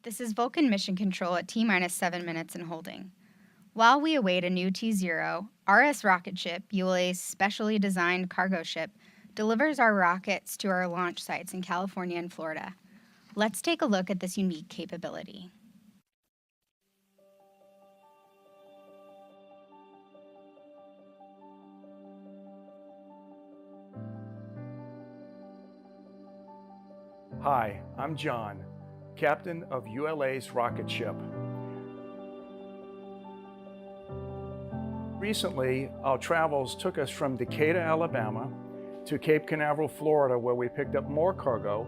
This is Vulcan Mission Control at T-minus 7 minutes and holding. While we await a new T0, RS rocket ship, ULA's specially designed cargo ship, delivers our rockets to our launch sites in California and Florida. Let's take a look at this unique capability. Hi, I'm John, captain of ULA's rocket ship. Recently, our travels took us from Decatur, Alabama, to Cape Canaveral, Florida, where we picked up more cargo,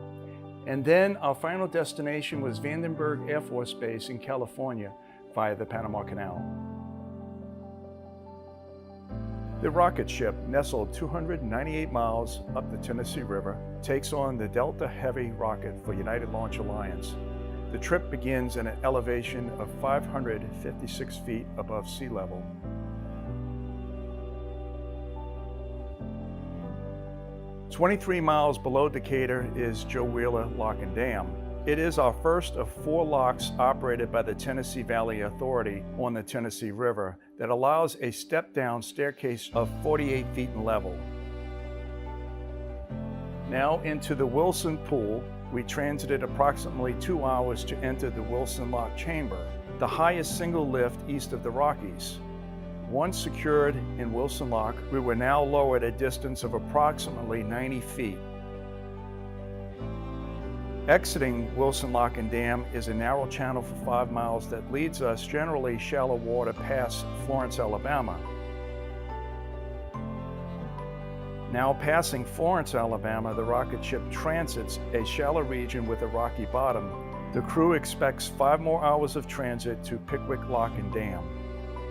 and then our final destination was Vandenberg Air Force Base in California via the Panama Canal. The rocket ship, nestled 298 miles up the Tennessee River, takes on the Delta Heavy rocket for United Launch Alliance. The trip begins at an elevation of 556 feet above sea level 23 miles below Decatur is Joe Wheeler Lock and Dam. It is our first of 4 locks operated by the Tennessee Valley Authority on the Tennessee River that allows a step-down staircase of 48 feet in level. Now into the Wilson Pool, we transited approximately 2 hours to enter the Wilson Lock Chamber, the highest single lift east of the Rockies. Once secured in Wilson Lock, we were now lowered a distance of approximately 90 feet. Exiting Wilson Lock and Dam is a narrow channel for 5 miles that leads us generally shallow water past Florence, Alabama. Now passing Florence, Alabama, the rocket ship transits a shallow region with a rocky bottom. The crew expects 5 more hours of transit to Pickwick Lock and Dam.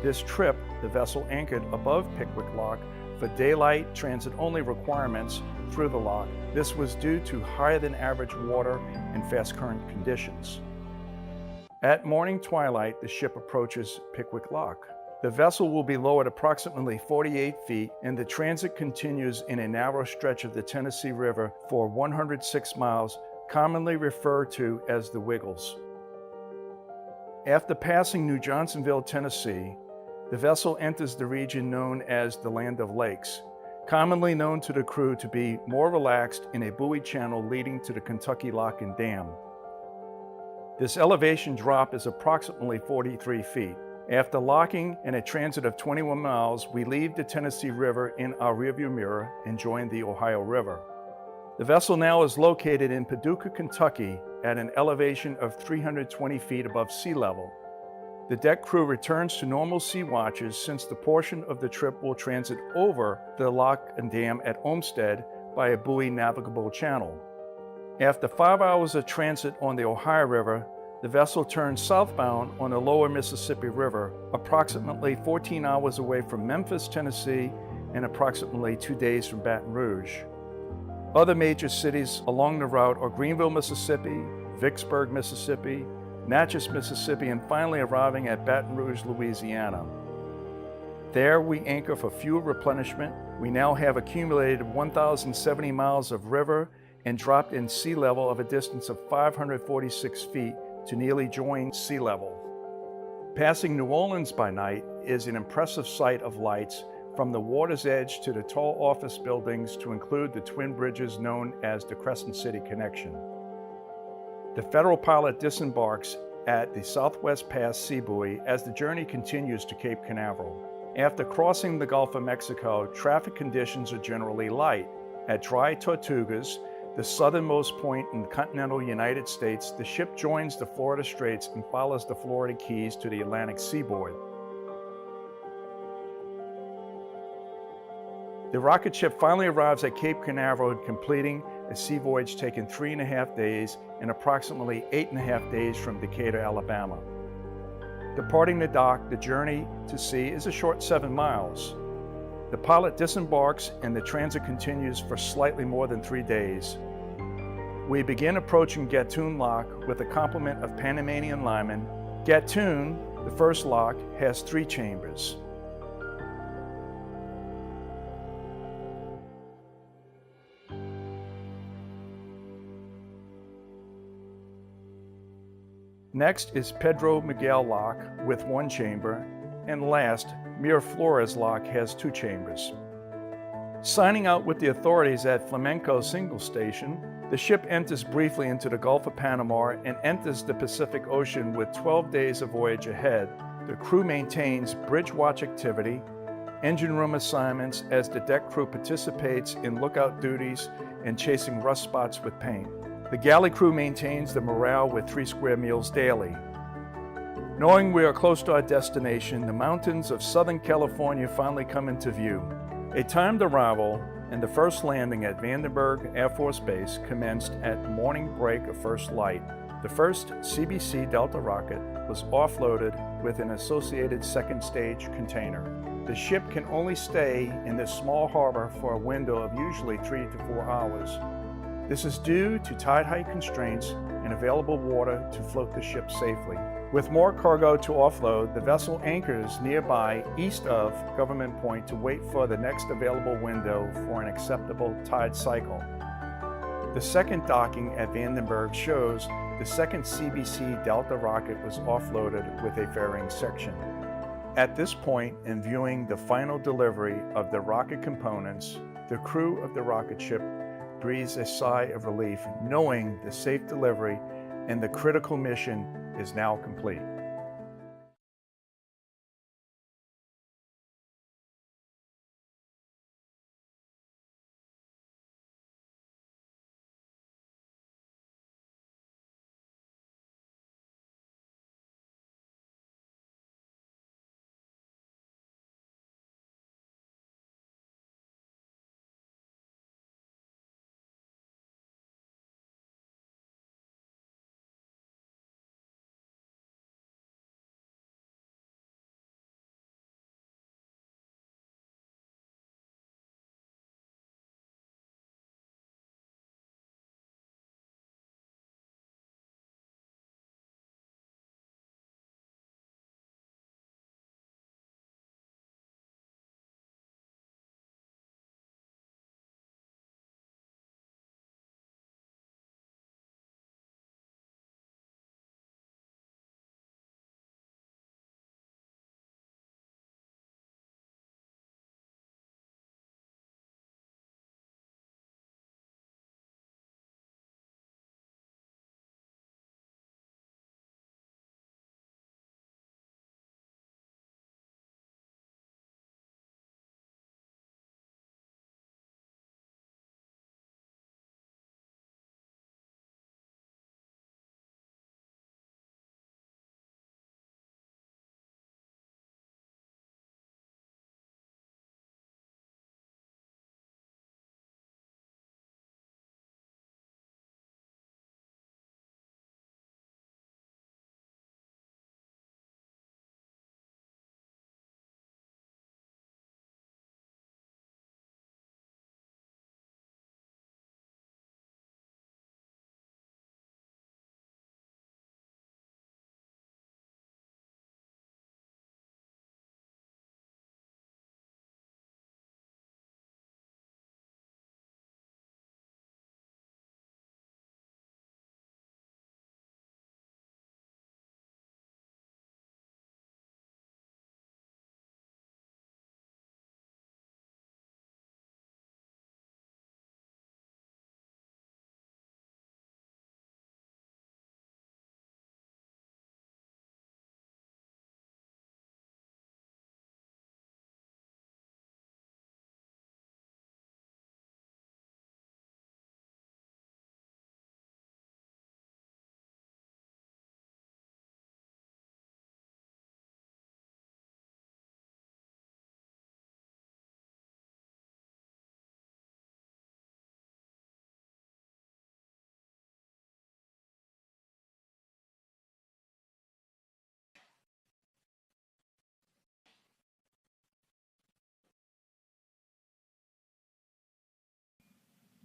This trip, the vessel anchored above Pickwick Lock for daylight transit-only requirements through the lock. This was due to higher than average water and fast current conditions. At morning twilight, the ship approaches Pickwick Lock. The vessel will be lowered approximately 48 feet, and the transit continues in a narrow stretch of the Tennessee River for 106 miles, commonly referred to as the Wiggles. After passing New Johnsonville, Tennessee, the vessel enters the region known as the Land of Lakes, commonly known to the crew to be more relaxed in a buoy channel leading to the Kentucky Lock and Dam. This elevation drop is approximately 43 feet. After locking and a transit of 21 miles, we leave the Tennessee River in our rearview mirror and join the Ohio River. The vessel now is located in Paducah, Kentucky at an elevation of 320 feet above sea level. The deck crew returns to normal sea watches since the portion of the trip will transit over the lock and dam at Olmsted by a buoy navigable channel. After 5 hours of transit on the Ohio River, the vessel turns southbound on the lower Mississippi River, approximately 14 hours away from Memphis, Tennessee, and approximately 2 days from Baton Rouge. Other major cities along the route are Greenville, Mississippi, Vicksburg, Mississippi, Natchez, Mississippi, and finally arriving at Baton Rouge, Louisiana. There we anchor for fuel replenishment. We now have accumulated 1,070 miles of river and dropped in sea level of a distance of 546 feet to nearly join sea level. Passing New Orleans by night is an impressive sight of lights from the water's edge to the tall office buildings to include the twin bridges known as the Crescent City Connection. The Federal pilot disembarks at the Southwest Pass Sea Buoy as the journey continues to Cape Canaveral. After crossing the Gulf of Mexico, traffic conditions are generally light. At Dry Tortugas, the southernmost point in the continental United States, the ship joins the Florida Straits and follows the Florida Keys to the Atlantic seaboard. The rocket ship finally arrives at Cape Canaveral, completing a sea voyage taking 3.5 days and approximately 8.5 days from Decatur, Alabama. Departing the dock, the journey to sea is a short 7 miles. The pilot disembarks and the transit continues for slightly more than 3 days. We begin approaching Gatun Lock with a complement of Panamanian linemen. Gatun, the first lock, has 3 chambers. Next is Pedro Miguel Lock with 1 chamber, and last, Miraflores Lock has 2 chambers. Signing out with the authorities at Flamenco Single Station, the ship enters briefly into the Gulf of Panama and enters the Pacific Ocean with 12 days of voyage ahead. The crew maintains bridge watch activity, engine room assignments as the deck crew participates in lookout duties and chasing rust spots with paint. The galley crew maintains the morale with 3 square meals daily. Knowing we are close to our destination, the mountains of Southern California finally come into view. A timed arrival and the first landing at Vandenberg Air Force Base commenced at morning break of first light. The first CBC Delta rocket was offloaded with an associated second stage container. The ship can only stay in this small harbor for a window of usually 3 to 4 hours. This is due to tide height constraints and available water to float the ship safely. With more cargo to offload, the vessel anchors nearby east of Government Point to wait for the next available window for an acceptable tide cycle. The second docking at Vandenberg shows the second CBC Delta rocket was offloaded with a fairing section. At this point, in viewing the final delivery of the rocket components, the crew of the rocket ship breathes a sigh of relief, knowing the safe delivery and the critical mission is now complete.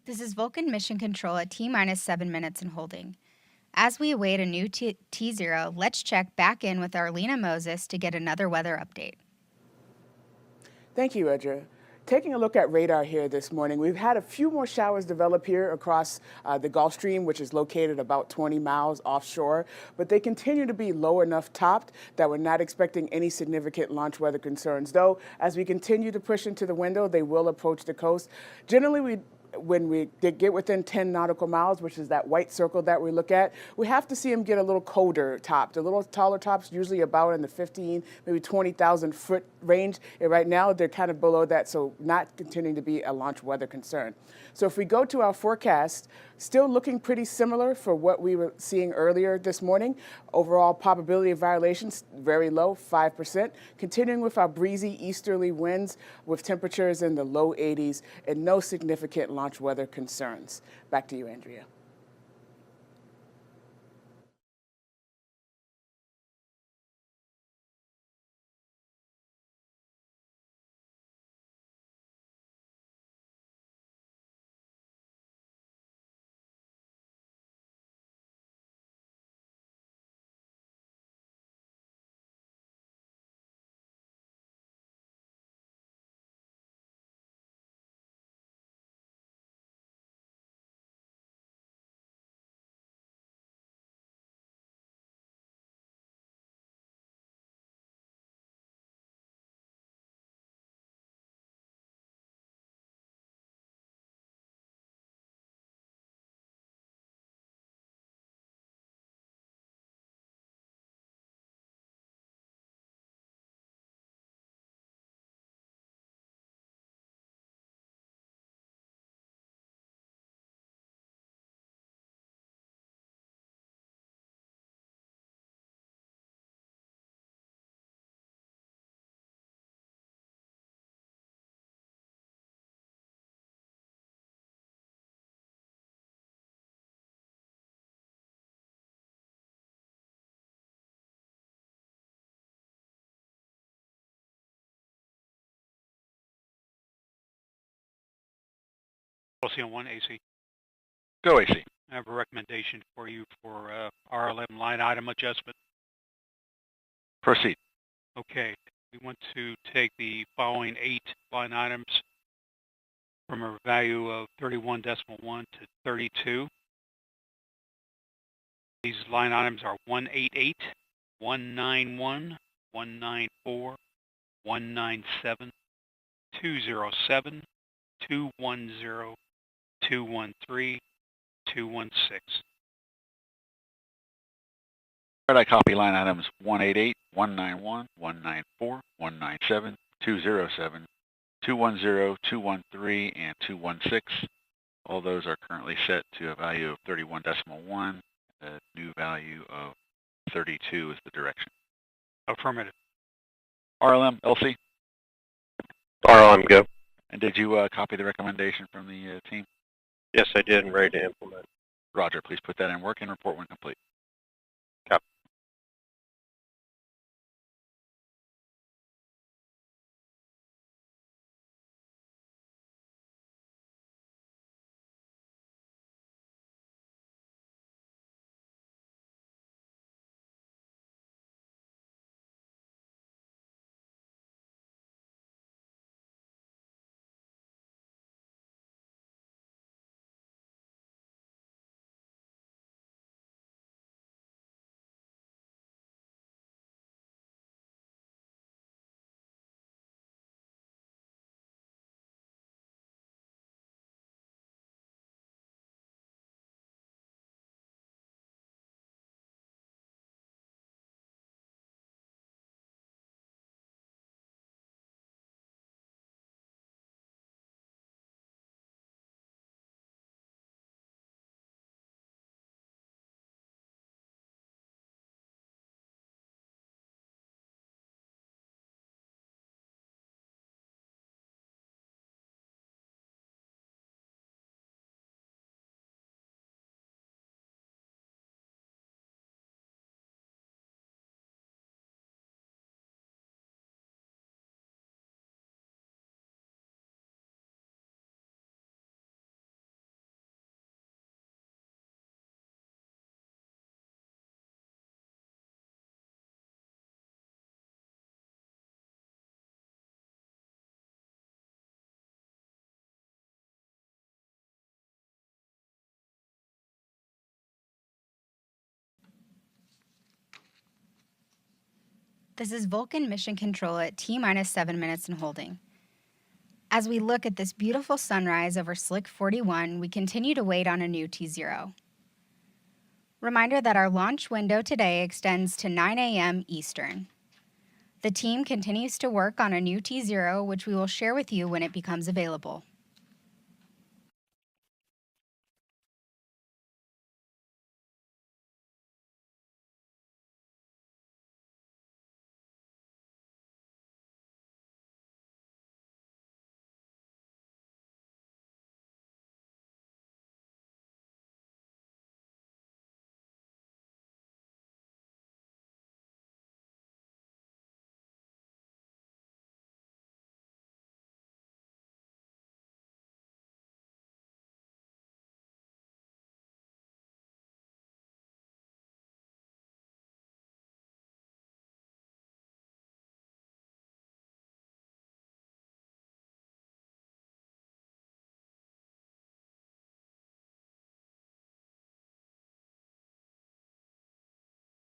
This is Vulcan Mission Control at T-minus 7 minutes and holding. As we await a new T0, let's check back in with Arlena Moses to get another weather update. Thank you, Edra. Taking a look at radar here this morning, we've had a few more showers develop here across the Gulf Stream, which is located about 20 miles offshore, but they continue to be low enough topped that we're not expecting any significant launch weather concerns. Though, as we continue to push into the window, they will approach the coast. Generally, when we get within 10 nautical miles, which is that white circle that we look at, we have to see them get a little colder topped. A little taller tops, usually about in the 15, maybe 20,000 foot range. And right now, they're kind of below that, so not continuing to be a launch weather concern. So if we go to our forecast, still looking pretty similar for what we were seeing earlier this morning. Overall probability of violations, very low, 5%. Continuing with our breezy easterly winds with temperatures in the low 80s and no significant launch weather concerns. Back to you, Andrea. LC on 1 AC. Go AC. I have a recommendation for you for R11 line item adjustment. Proceed. Okay, we want to take the following 8 line items from a value of 31.1 to 32. These line items are 188, 191, 194, 197, 207, 210, 213, 216. All right, I copy line items 188, 191, 194, 197, 207, 210, 213, and 216. All those are currently set to a value of 31.1. The new value of 32 is the direction. Affirmative. RLM, LC? RLM, go. And did you copy the recommendation from the team? Yes, I did, and ready to implement. Roger, please put that in work and report when complete. Copy. This is Vulcan Mission Control at T-minus 7 minutes and holding. As we look at this beautiful sunrise over Slick 41, we continue to wait on a new T0. Reminder that our launch window today extends to 9 a.m. Eastern. The team continues to work on a new T0, which we will share with you when it becomes available.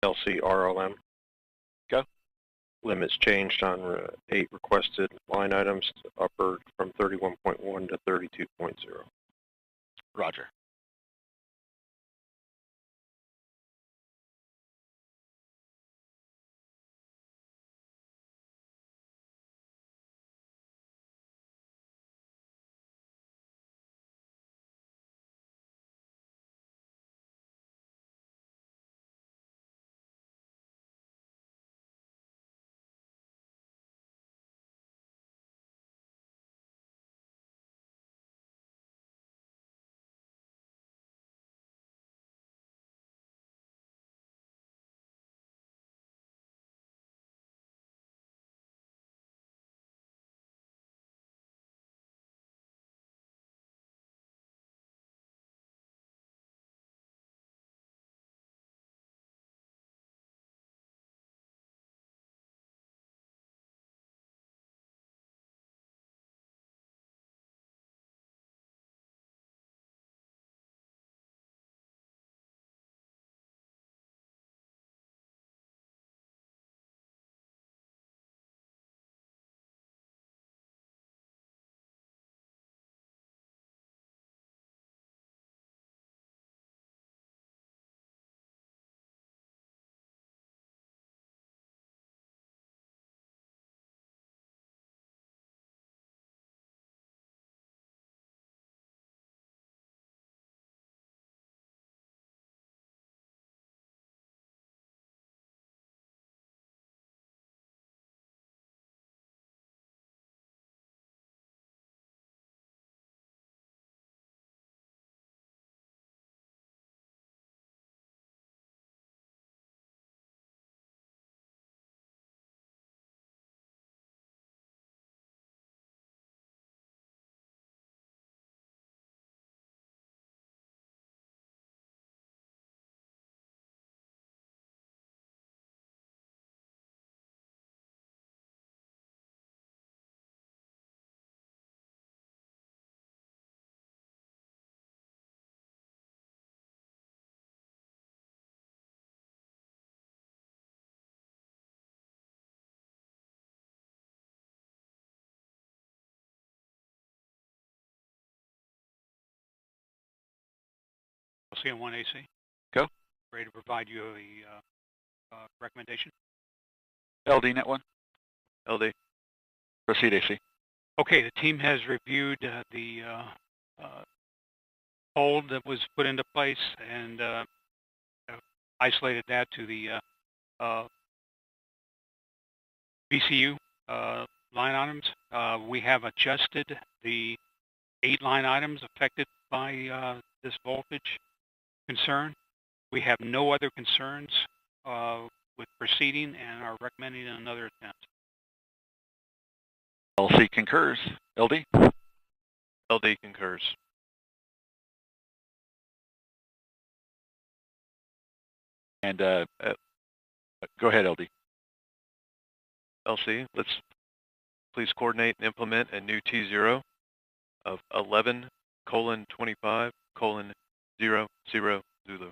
LC, RLM. Go. Limits changed on 8 requested line items, upward from 31.1 to 32.0. Roger. LC and 1 AC. Go. Ready to provide you a recommendation. LD net 1. LD. Proceed AC. Okay, the team has reviewed the hold that was put into place and isolated that to the VCU line items. We have adjusted the 8 line items affected by this voltage concern. We have no other concerns with proceeding and are recommending another attempt. LC concurs. LD. LD concurs. And go ahead, LD. LC, let's please coordinate and implement a new T0 of 11:25:0:00 Zulu.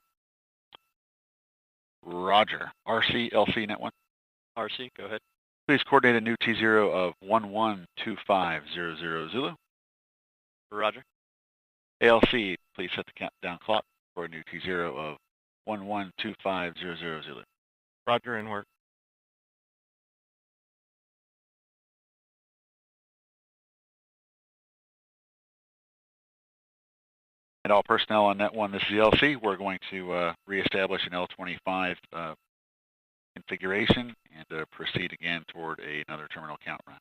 Roger. RC, LC net 1. RC, go ahead. Please coordinate a new T0 of 11:25:00 Zulu. Roger. ALC, please set the countdown clock for a new T0 of 11:25:00 Zulu. Roger, and work. And all personnel on net 1, this is the LC. We're going to reestablish an L25 configuration and proceed again toward another terminal count run.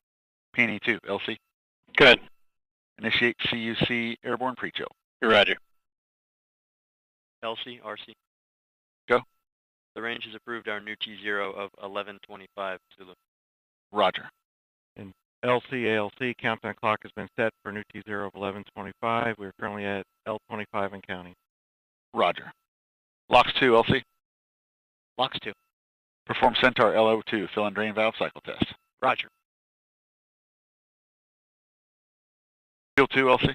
PNE2, LC. Good. Initiate CUC airborne pre-chill. Roger. LC, RC. Go. The range has approved our new T0 of 11:25 Zulu. Roger. And LC, ALC, countdown clock has been set for new T0 of 11:25. We're currently at L25 and counting. Roger. LOX 2, LC. LOX 2. Perform Centaur LO2 fill and drain valve cycle test. Roger. Field 2, LC.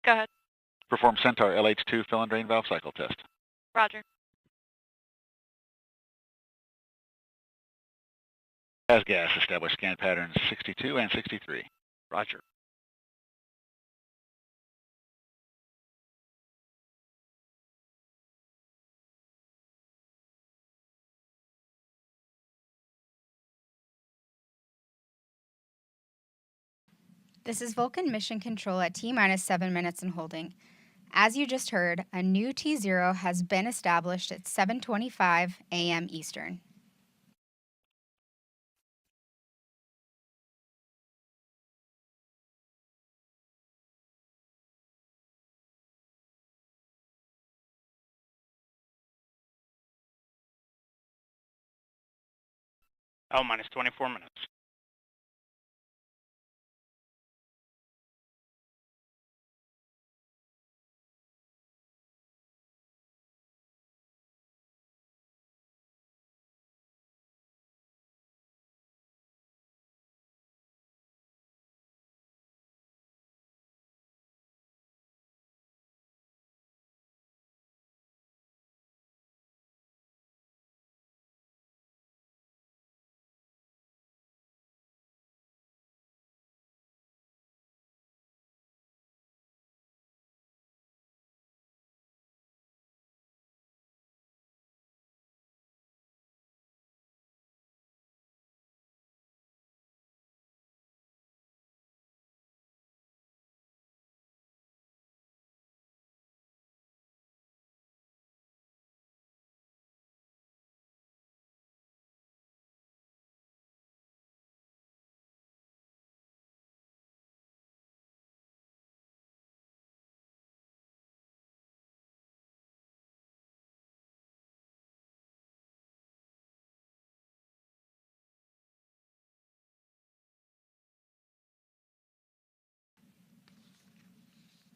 Go ahead. Perform Centaur LH2 fill and drain valve cycle test. Roger. As gas, establish scan patterns 62 and 63. Roger. This is Vulcan Mission Control at T-minus 7 minutes and holding. As you just heard, a new T0 has been established at 7:25 a.m. Eastern. L minus 24 minutes.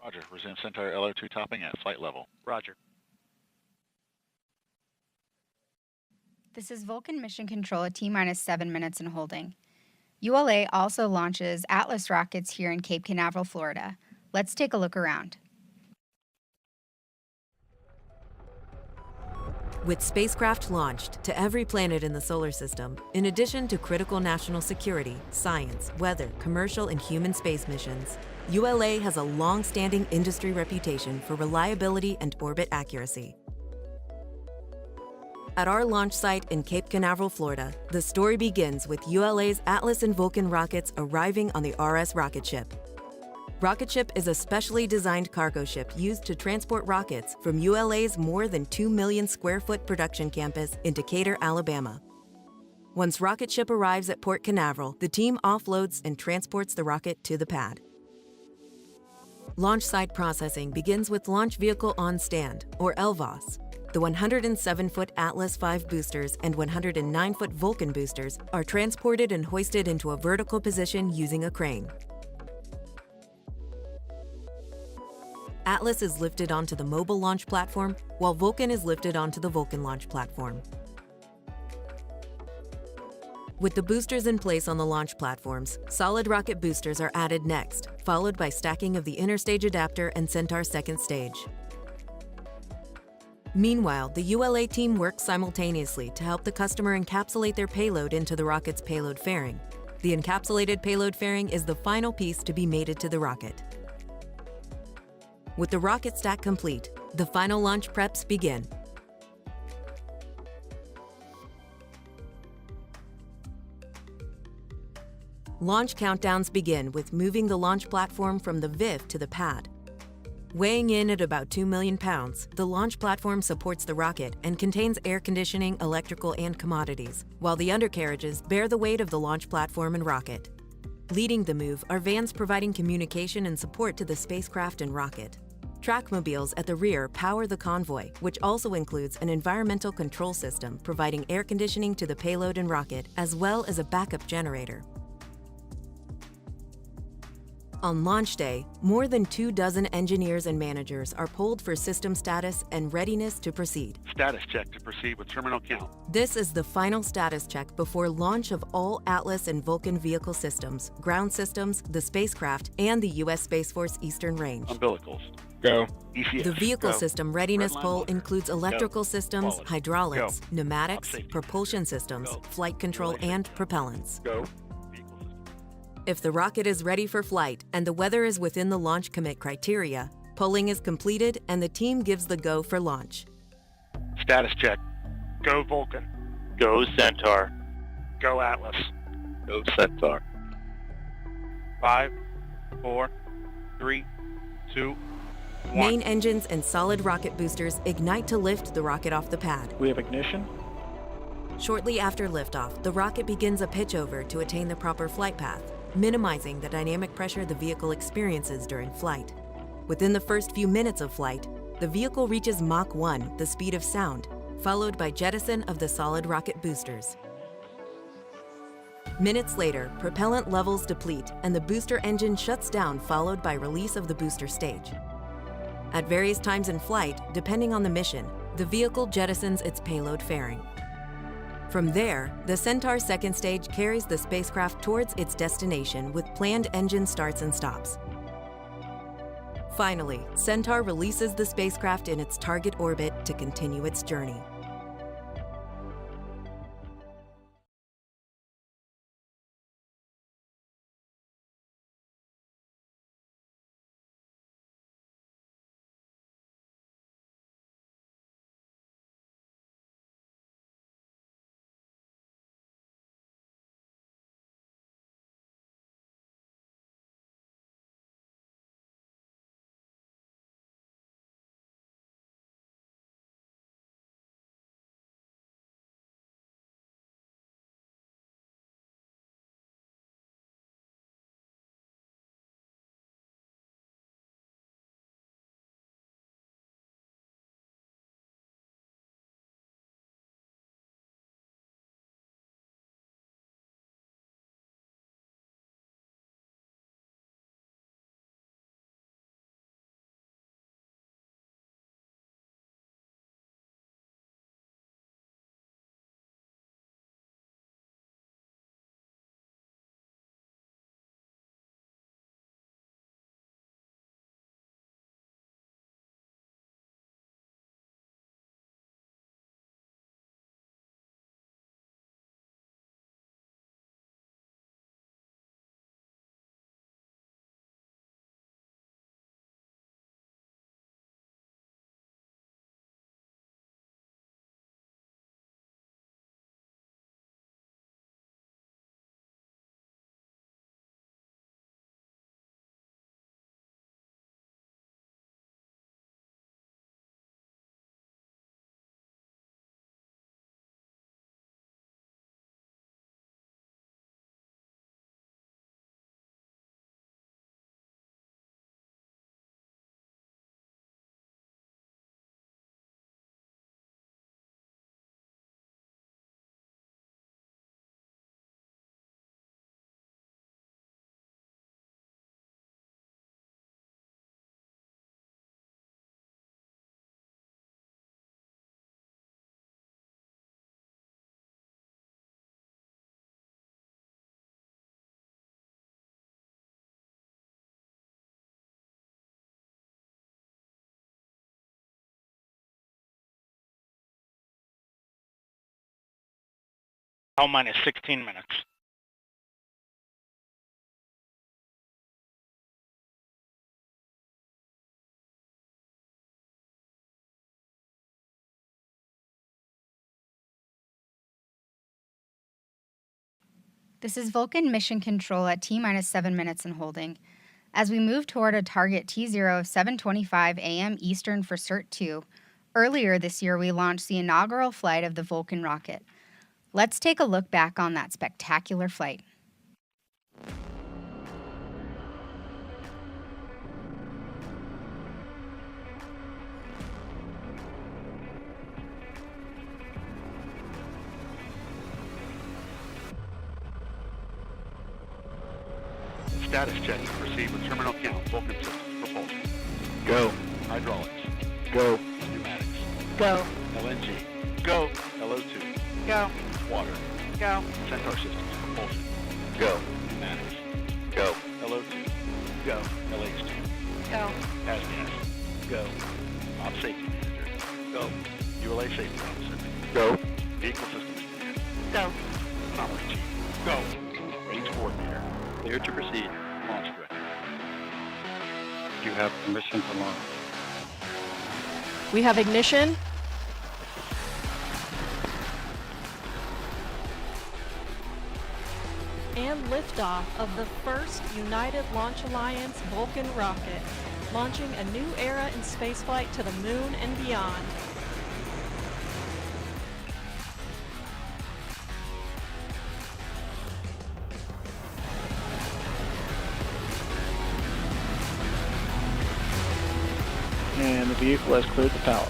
Roger. Resume Centaur LO2 topping at flight level. Roger. This is Vulcan Mission Control at T-minus 7 minutes and holding. ULA also launches Atlas rockets here in Cape Canaveral, Florida. Let's take a look around. With spacecraft launched to every planet in the solar system, in addition to critical national security, science, weather, commercial, and human space missions, ULA has a long-standing industry reputation for reliability and orbit accuracy. At our launch site in Cape Canaveral, Florida, the story begins with ULA's Atlas and Vulcan rockets arriving on the RS rocket ship. Rocket ship is a specially designed cargo ship used to transport rockets from ULA's more than 2 million square foot production campus in Decatur, Alabama. Once rocket ship arrives at Port Canaveral, the team offloads and transports the rocket to the pad. Launch site processing begins with Launch Vehicle on Stand, or LVOS. The 107-foot Atlas V boosters and 109-foot Vulcan boosters are transported and hoisted into a vertical position using a crane. Atlas is lifted onto the mobile launch platform, while Vulcan is lifted onto the Vulcan launch platform. With the boosters in place on the launch platforms, solid rocket boosters are added next, followed by stacking of the inner stage adapter and Centaur second stage. Meanwhile, the ULA team works simultaneously to help the customer encapsulate their payload into the rocket's payload fairing. The encapsulated payload fairing is the final piece to be mated to the rocket. With the rocket stack complete, the final launch preps begin. Launch countdowns begin with moving the launch platform from the VIV to the pad. Weighing in at about 2 million pounds, the launch platform supports the rocket and contains air conditioning, electrical, and commodities, while the undercarriages bear the weight of the launch platform and rocket. Leading the move are vans providing communication and support to the spacecraft and rocket. Trackmobiles at the rear power the convoy, which also includes an environmental control system providing air conditioning to the payload and rocket, as well as a backup generator. On launch day, more than 24 engineers and managers are polled for system status and readiness to proceed. Status check to proceed with terminal count. This is the final status check before launch of all Atlas and Vulcan vehicle systems, ground systems, the spacecraft, and the U.S. Space Force Eastern Range. Umbilicals. Go. ECS. The vehicle Go. system readiness Red line poll loaded. includes electrical Go. systems, Quality. hydraulics, Go. pneumatics, Up safety. propulsion systems, Go. flight control, and propellants. Go. If the rocket is ready for flight and the weather is within the launch commit criteria, polling is completed and the team gives the go for launch. Status check. Go Vulcan. Go Centaur. Go Atlas. Go Centaur. 5, 4, 3, 2, 1. Main engines and solid rocket boosters ignite to lift the rocket off the pad. We have ignition. Shortly after liftoff, the rocket begins a pitchover to attain the proper flight path, minimizing the dynamic pressure the vehicle experiences during flight. Within the first few minutes of flight, the vehicle reaches Mach 1, the speed of sound, followed by jettison of the solid rocket boosters. Minutes later, propellant levels deplete and the booster engine shuts down, followed by release of the booster stage. At various times in flight, depending on the mission, the vehicle jettisons its payload fairing. From there, the Centaur second stage carries the spacecraft towards its destination with planned engine starts and stops. Finally, Centaur releases the spacecraft in its target orbit to continue its journey. L minus 16 minutes. This is Vulcan Mission Control at T-minus 7 minutes and holding. As we move toward a target T0 of 7:25 a.m. Eastern for CERT 2, earlier this year we launched the inaugural flight of the Vulcan rocket. Let's take a look back on that spectacular flight. Status check to proceed with terminal count, Vulcan systems, propulsion. Go. Hydraulics. Go. Pneumatics. Go. LNG. Go. LO2. Go. Water. Go. Centaur systems, propulsion. Go. Pneumatics. Go. LO2. Go. LH2. Go. ASGAS. Go. Op safety manager. Go. ULA safety officer. Go. Vehicle systems command. Go. Anomaly chief. Go. Range coordinator. Clear to proceed. Launch director. You have permission to launch. We have ignition. And liftoff of the first United Launch Alliance Vulcan rocket, launching a new era in spaceflight to the moon and beyond. And the vehicle has cleared the tower.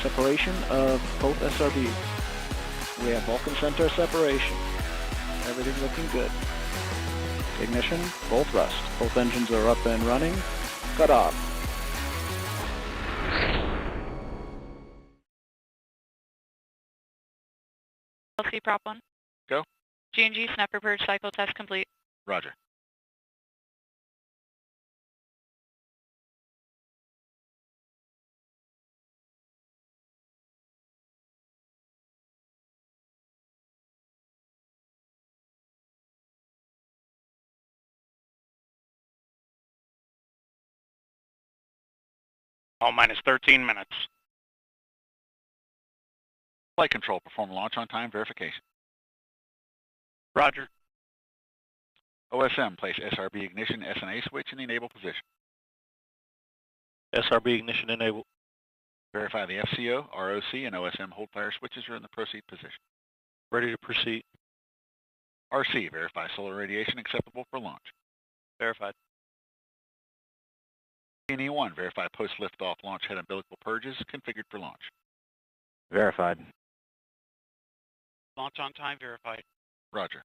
Separation of both SRBs. We have Vulcan center separation. Everything looking good. Ignition, full thrust. Both engines are up and running. Cut off. LC Prop 1. Go. G&G Snapper Purge cycle test complete. Roger. All minus 13 minutes. Flight control, perform launch on time verification. Roger. OSM, place SRB ignition SNA switch in the enable position. SRB ignition enabled. Verify the FCO, ROC, and OSM hold fire switches are in the proceed position. Ready to proceed. RC, verify solar radiation acceptable for launch. Verified. PNE-1, verify post liftoff launch head umbilical purges configured for launch. Verified. Launch on time verified. Roger.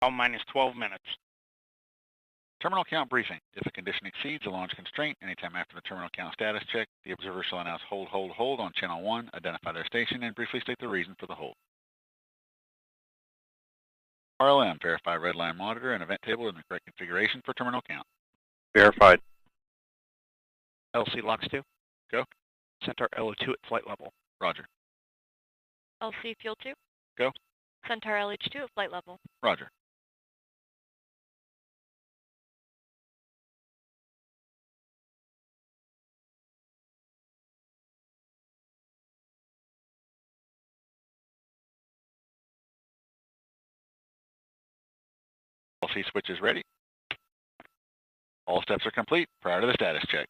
All minus 12 minutes. Terminal count briefing. If a condition exceeds a launch constraint, anytime after the terminal count status check, the observer shall announce hold, hold, hold on channel 1, identify their station, and briefly state the reason for the hold. RLM, verify red line monitor and event table in the correct configuration for terminal count. Verified. LC LOX 2. Go. Centaur LO2 at flight level. Roger. LC Fuel 2. Go. Centaur LH2 at flight level. Roger. LC switch is ready. All steps are complete prior to the status check.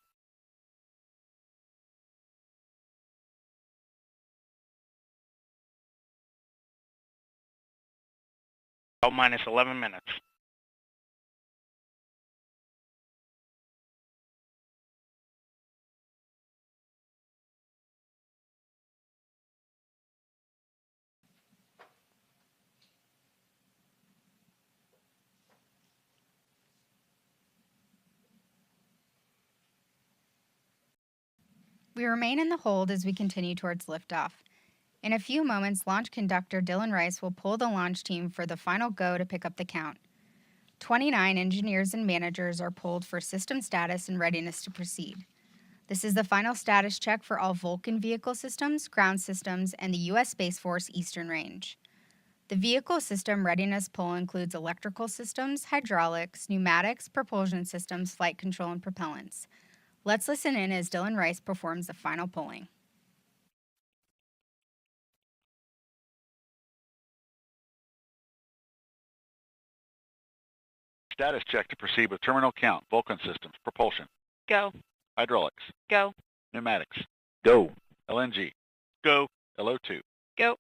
minus 11 minutes. We remain in the hold as we continue towards liftoff. In a few moments, launch conductor Dylan Rice will pull the launch team for the final go to pick up the count. 29 engineers and managers are pulled for system status and readiness to proceed. This is the final status check for all Vulcan vehicle systems, ground systems, and the U.S. Space Force Eastern Range. The vehicle system readiness pull includes electrical systems, hydraulics, pneumatics, propulsion systems, flight control, and propellants. Let's listen in as Dylan Rice performs the final pulling. Status check to proceed with terminal count. Vulcan systems. Propulsion. Go. Hydraulics. Go. Pneumatics. Go. LNG. Go. LO2. Go.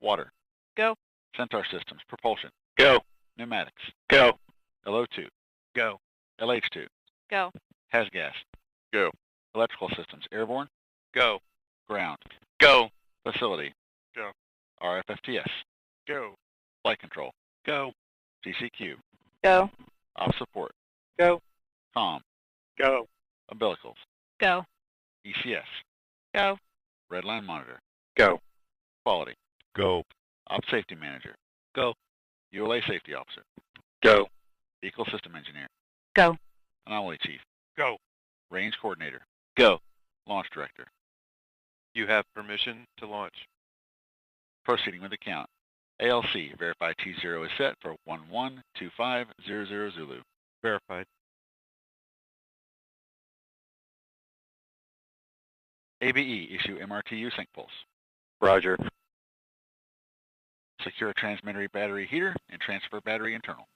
Water. Go. Centaur systems. Propulsion. Go. Pneumatics. Go. LO2. Go. LH2. Go. HASGAS. Go. Electrical systems. Airborne. Go. Ground. Go. Facility. Go. RFFTS. Go. Flight control. Go. CCQ. Go. Op support. Go. COM. Go. Umbilicals. Go. ECS. Go. Redline monitor. Go. Quality. Go. Op safety manager. Go. ULA safety officer. Go. Vehicle system engineer. Go. Anomaly chief. Go. Range coordinator. Go. Launch director. You have permission to launch. Proceeding with the count. ALC, verify T0 is set for 112500 Zulu. Verified. ABE, issue MRTU sync pulse. Roger. Secure transmitter battery heater and transfer battery internal.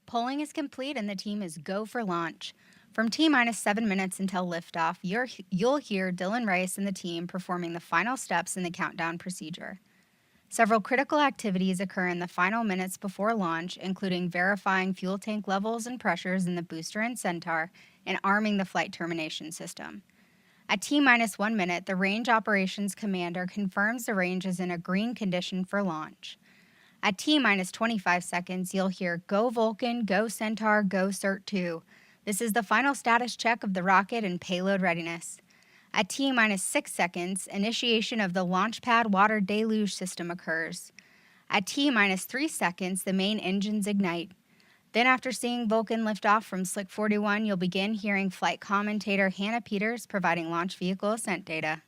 Polling is complete and the team is go for launch. From T-minus 7 minutes until liftoff, you'll hear Dylan Rice and the team performing the final steps in the countdown procedure. Several critical activities occur in the final minutes before launch, including verifying fuel tank levels and pressures in the booster and Centaur and arming the flight termination system. At T-minus 1 minute, the Range Operations Commander confirms the range is in a green condition for launch. At T-minus 25 seconds, you'll hear Go Vulcan, Go Centaur, Go CERT-2. This is the final status check of the rocket and payload readiness. At T-minus 6 seconds, initiation of the launch pad water deluge system occurs. At T-minus 3 seconds, the main engines ignite. Then after seeing Vulcan lift off from Slick 41, you'll begin hearing flight commentator Hannah Peters providing launch vehicle ascent data.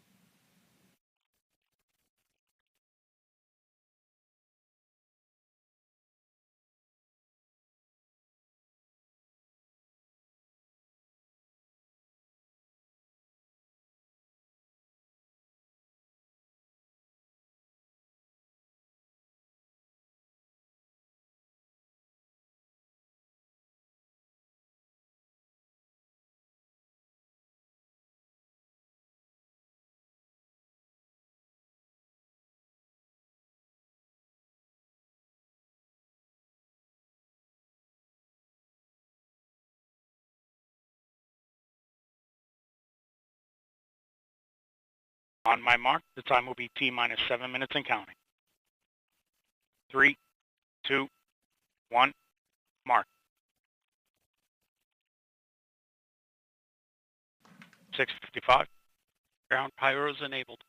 On my mark, the time will be T-minus 7 minutes and counting. 3, 2, 1, mark. 6:55. Ground pyros enabled.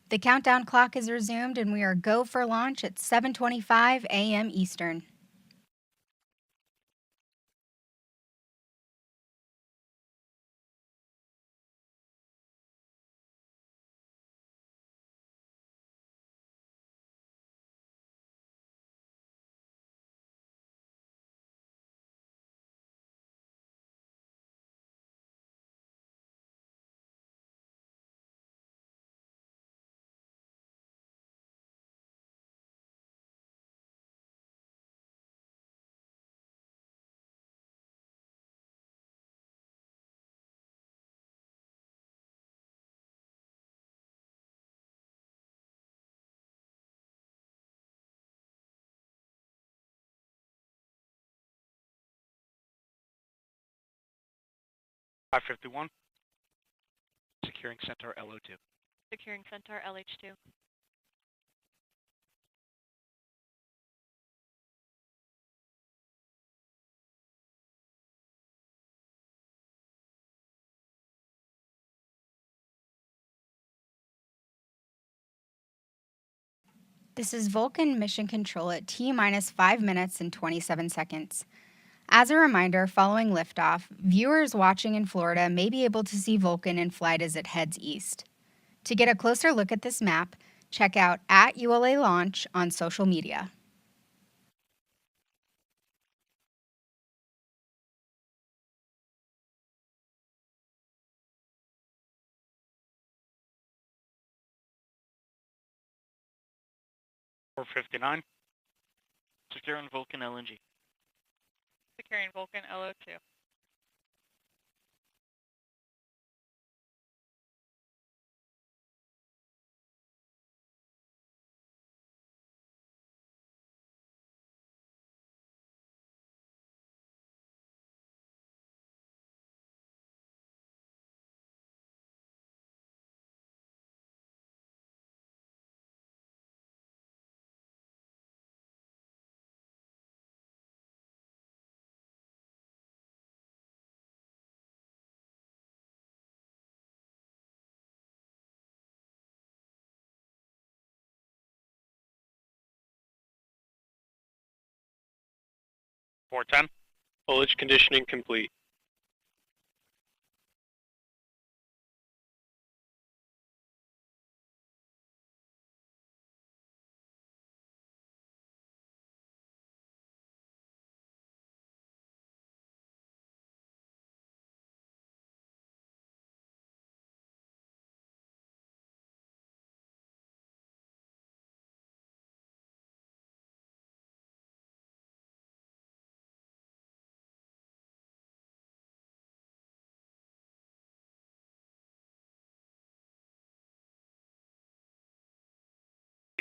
The countdown clock is resumed and we are go for launch at 7:25 a.m. Eastern. 551. Securing Centaur LO2. Securing Centaur LH2. This is Vulcan Mission Control at T-minus 5 minutes and 27 seconds. As a reminder, following liftoff, viewers watching in Florida may be able to see Vulcan in flight as it heads east. To get a closer look at this map, check out @ULA Launch on social media. .459. Securing Vulcan LNG. Securing Vulcan LO2. .410. Foliage conditioning complete.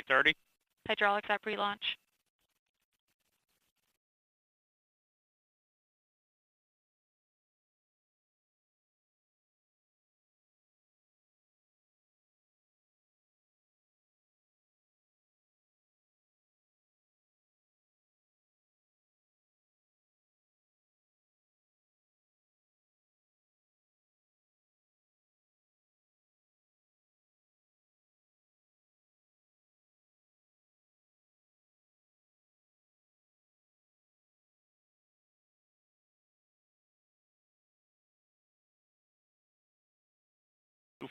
.30. Hydraulics at pre-launch.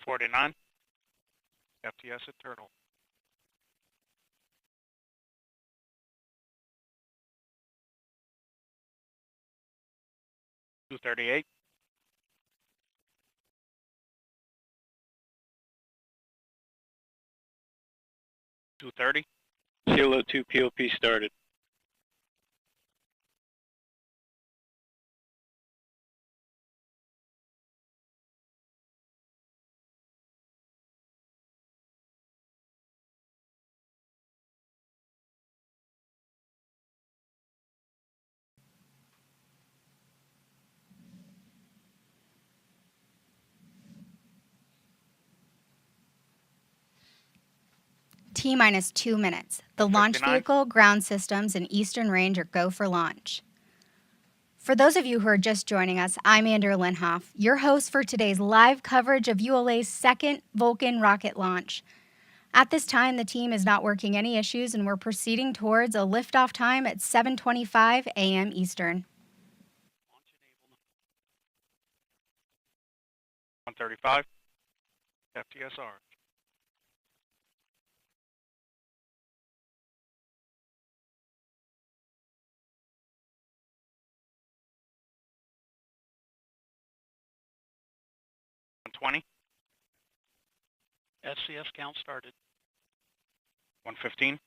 .249. FTS at Turtle. .238. .230. CLO2 POP started. T-minus 2 minutes. The launch 59. vehicle, ground systems, and eastern range are go for launch. For those of you who are just joining us, I'm Andrew Linhoff, your host for today's live coverage of ULA's second Vulcan rocket launch. At this time, the team is not working any issues, and we're proceeding towards a liftoff time at 7:25 a.m. Eastern. 135. FTSR. .120. SCS count started. 115.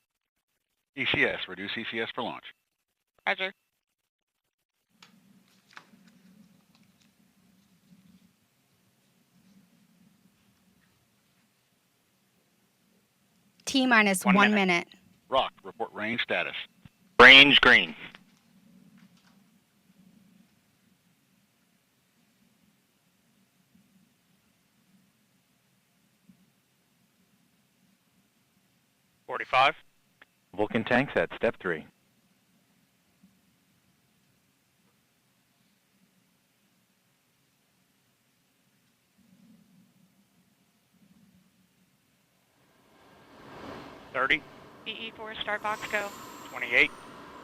ECS, reduce ECS for launch. Roger. T-minus 1 minute. Rock, report range status. Range green. 45. Vulcan tanks at step 3. BE4 start box go. 28.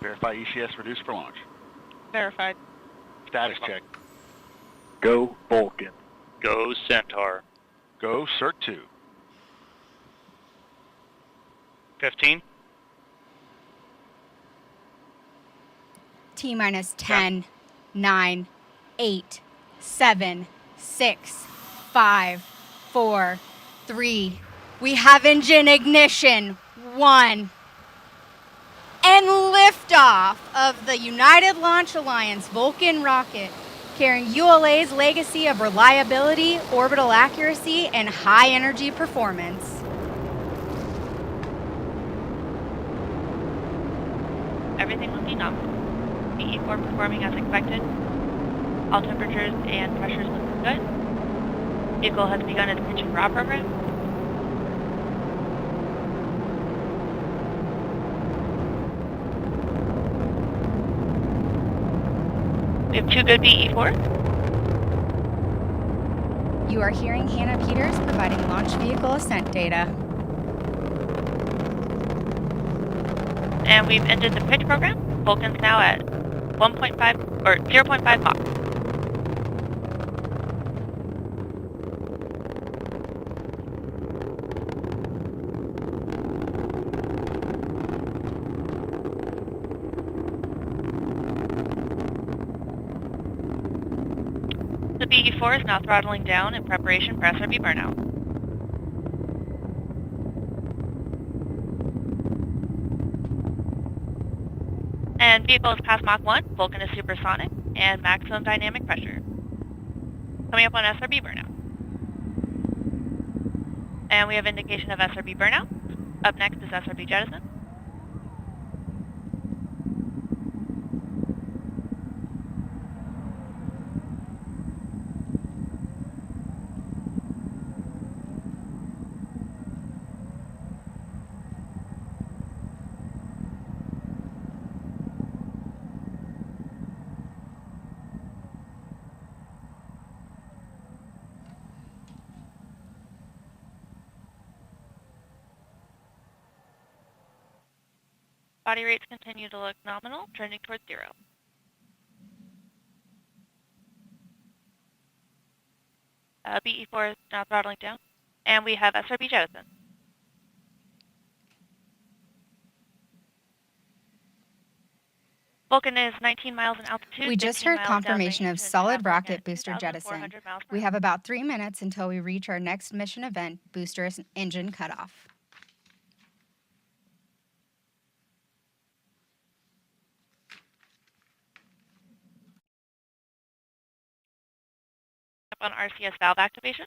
Verify ECS reduced for launch. Verified. Status check. Go Vulcan. Go Centaur. Go CERT 2. 15. T minus 10, 9, 8, 7, 6, 5, 4, 3. We have engine ignition. 1. And liftoff of the United Launch Alliance Vulcan rocket, carrying ULA's legacy of reliability, orbital accuracy, and high energy performance. Everything looking nominal. BE4 performing as expected. All temperatures and pressures looking good. Vehicle has begun its pitch and raw program. We have 2 good BE4s. You are hearing Hannah Peters providing launch vehicle ascent data. And we've ended the pitch program. Vulcan's now at 1.5 or 0.5 Mach. The BE4 is now throttling down in preparation for SRB burnout. And vehicle is past Mach 1, Vulcan is supersonic, and maximum dynamic pressure. Coming up on SRB burnout. And we have indication of SRB burnout. Up next is SRB jettison. Body rates continue to look nominal, trending towards 0. BE4 is now throttling down, and we have SRB jettison. Vulcan is 19 miles in altitude. We just 15 heard miles confirmation downrange, of and solid traveling rocket at booster jettison. 2,400 miles per We hour. have about 3 minutes until we reach our next mission event, booster engine cutoff. Up on RCS valve activation.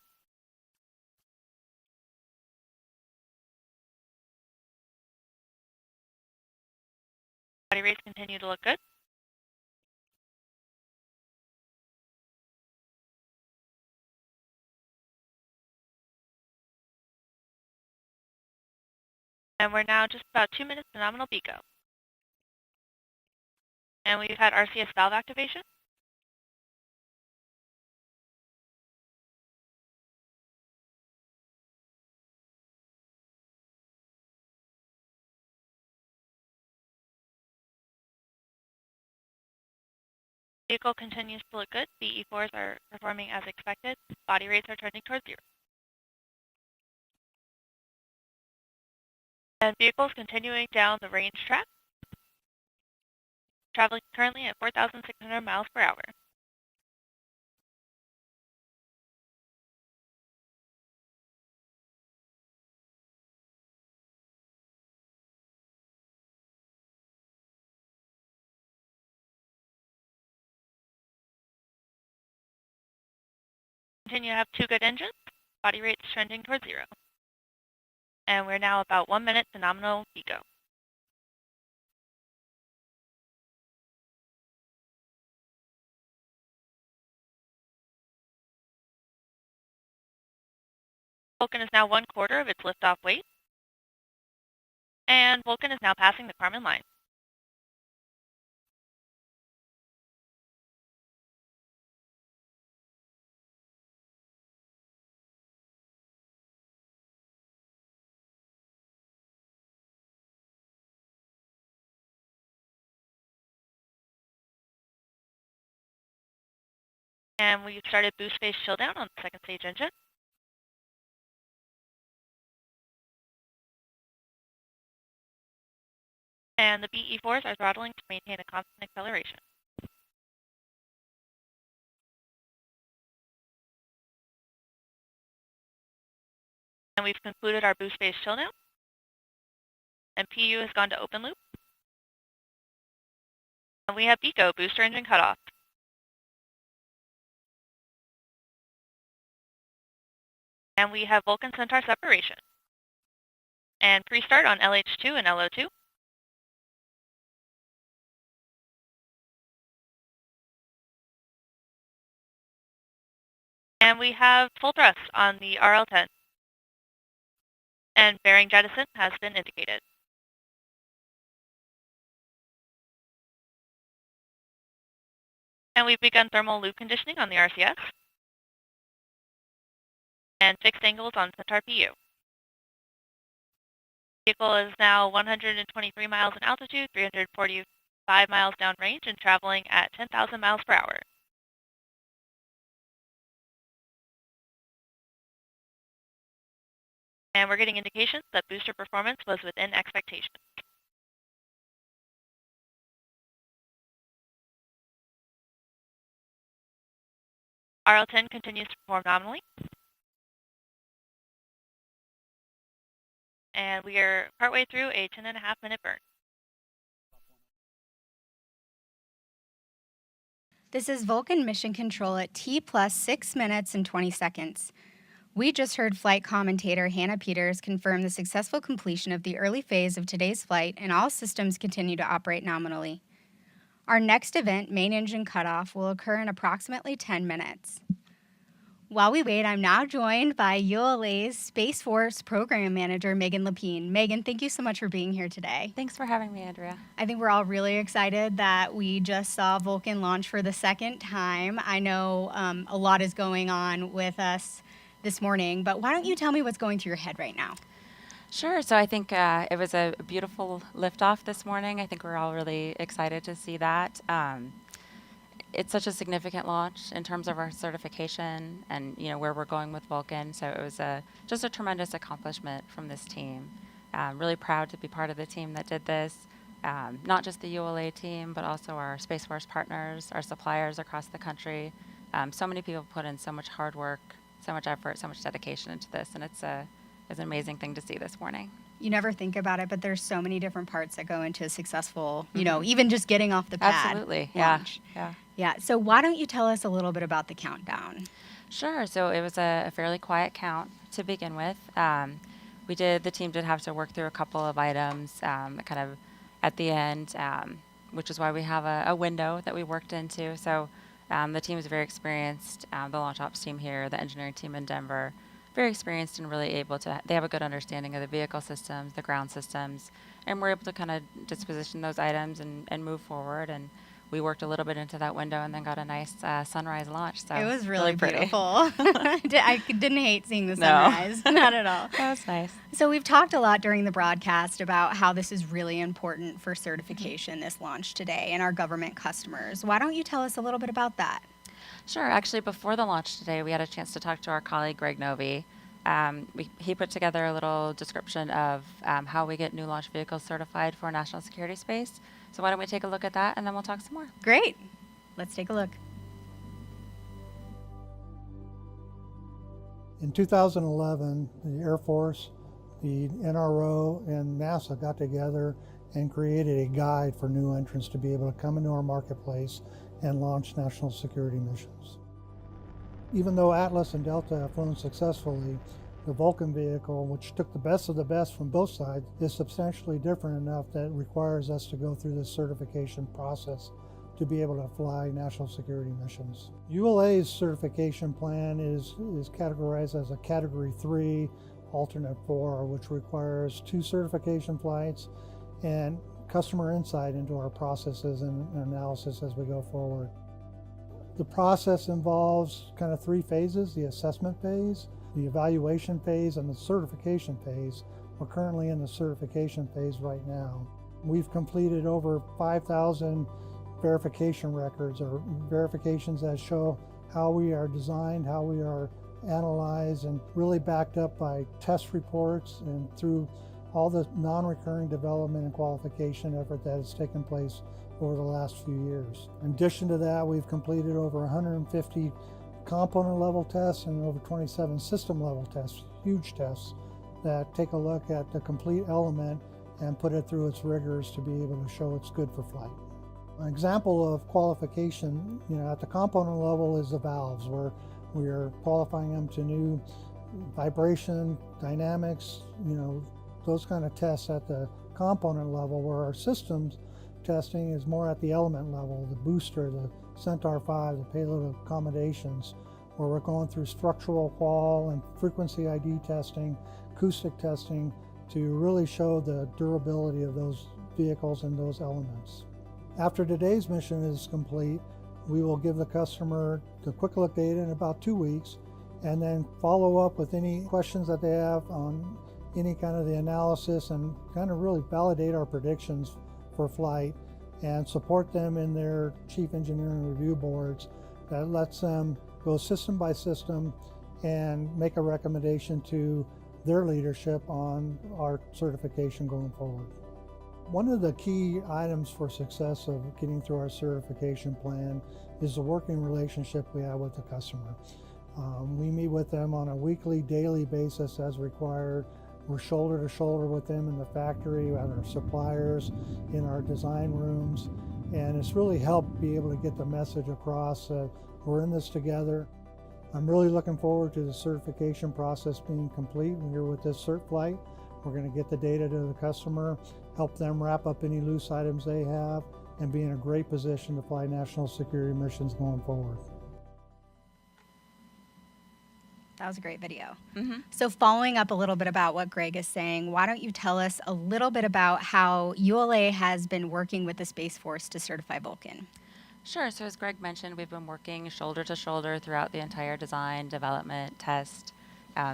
Body rates continue to look good. And we're now just about 2 minutes to nominal BECO. And we've had RCS valve activation. Vehicle continues to look good. BE4s are performing as expected. Body rates are trending towards 0. And vehicles continuing down the range track, traveling currently at 4,600 miles per hour. Continue to have 2 good engines. Body rates trending towards 0. And we're now about 1 minute to nominal BECO. Vulcan is now 1/4 of its liftoff weight. And Vulcan is now passing the Kármán line. And we've started boost phase chill down on the second stage engine. And the BE4s are throttling to maintain a constant acceleration. And we've concluded our boost phase chill down. And PU has gone to open loop. And we have BECO, booster engine cutoff. And we have Vulcan Centaur separation. And pre-start on LH2 and LO2. And we have full thrust on the RL10. And bearing jettison has been indicated. And we've begun thermal loop conditioning on the RCS. And fixed angles on Centaur PU. Vehicle is now 123 miles in altitude, 345 miles downrange, and traveling at 10,000 miles per hour. And we're getting indications that booster performance was within expectations. RL10 continues to perform nominally. And we are partway through a 10.5-minute burn. This is Vulcan Mission Control at T plus 6 minutes and 20 seconds. We just heard flight commentator Hannah Peters confirm the successful completion of the early phase of today's flight, and all systems continue to operate nominally. Our next event, main engine cutoff, will occur in approximately 10 minutes. While we wait, I'm now joined by ULA's Space Force Program Manager, Megan Lapine. Megan, thank you so much for being here today. Thanks for having me, Andrea. I think we're all really excited that we just saw Vulcan launch for the second time. I know a lot is going on with us this morning, but why don't you tell me what's going through your head right now? Sure. So I think it was a beautiful liftoff this morning. I think we're all really excited to see that. It's such a significant launch in terms of our certification and where we're going with Vulcan. So it was just a tremendous accomplishment from this team. Really proud to be part of the team that did this. Not just the ULA team, but also our Space Force partners, our suppliers across the country. So many people put in so much hard work, so much effort, so much dedication into this, and it's an amazing thing to see this morning. You never think about it, but there's so many different parts that go into a successful, even just getting off the pad. Absolutely, launch. Yeah. So why don't you tell us a little bit about the countdown? Sure. So it was a fairly quiet count to begin with. The team did have to work through a couple of items kind of at the end, which is why we have a window that we worked into. So the team is very experienced. The launch ops team here, the engineering team in Denver, very experienced and really able to, they have a good understanding of the vehicle systems, the ground systems, and we're able to kind of disposition those items and move forward. And we worked a little bit into that window and then got a nice sunrise launch. So it was really pretty. Beautiful. I didn't hate seeing the sunrise. No. Not at all. That was nice. So we've talked a lot during the broadcast about how this is really important for certification, this launch today, and our government customers. Why don't you tell us a little bit about that? Sure. Actually, before the launch today, we had a chance to talk to our colleague, Greg Novi. He put together a little description of how we get new launch vehicles certified for national security space. So why don't we take a look at that, and then we'll talk some more. Great. Let's take a look. In 2011, the Air Force, the NRO, and NASA got together and created a guide for new entrants to be able to come into our marketplace and launch national security missions. Even though Atlas and Delta have flown successfully, the Vulcan vehicle, which took the best of the best from both sides, is substantially different enough that it requires us to go through this certification process to be able to fly national security missions. ULA's certification plan is categorized as a Category 3 alternate 4, which requires 2 certification flights and customer insight into our processes and analysis as we go forward. The process involves kind of 3 phases: the assessment phase, the evaluation phase, and the certification phase. We're currently in the certification phase right now. We've completed over 5,000 verification records, or verifications that show how we are designed, how we are analyzed, and really backed up by test reports and through all the non-recurring development and qualification effort that has taken place over the last few years. In addition to that, we've completed over 150 component level tests and over 27 system level tests, huge tests that take a look at the complete element and put it through its rigors to be able to show it's good for flight. An example of qualification, at the component level is the valves, where we are qualifying them to new vibration, dynamics, those kind of tests at the component level, where our systems testing is more at the element level, the booster, the Centaur 5, the payload accommodations, where we're going through structural qual and frequency ID testing, acoustic testing, to really show the durability of those vehicles and those elements. After today's mission is complete, we will give the customer the quick look data in about 2 weeks, and then follow up with any questions that they have on any kind of the analysis, and kind of really validate our predictions for flight and support them in their chief engineering review boards that lets them go system by system and make a recommendation to their leadership on our certification going forward. One of the key items for success of getting through our certification plan is the working relationship we have with the customer. We meet with them on a weekly, daily basis as required. We're shoulder to shoulder with them in the factory, with our suppliers, in our design rooms, and it's really helped be able to get the message across that we're in this together. I'm really looking forward to the certification process being complete. When you're with this cert flight, we're going to get the data to the customer, help them wrap up any loose items they have, and be in a great position to fly national security missions going forward. That was a great video. So following up a little bit about what Greg is saying, why don't you tell us a little bit about how ULA has been working with the Space Force to certify Vulcan? Sure. So as Greg mentioned, we've been working shoulder to shoulder throughout the entire design, development, test,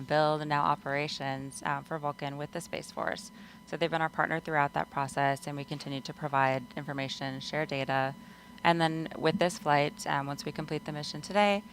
build, and now operations for Vulcan with the Space Force. So they've been our partner throughout that process, and we continue to provide information, share data. And then with this flight, once we complete the mission today,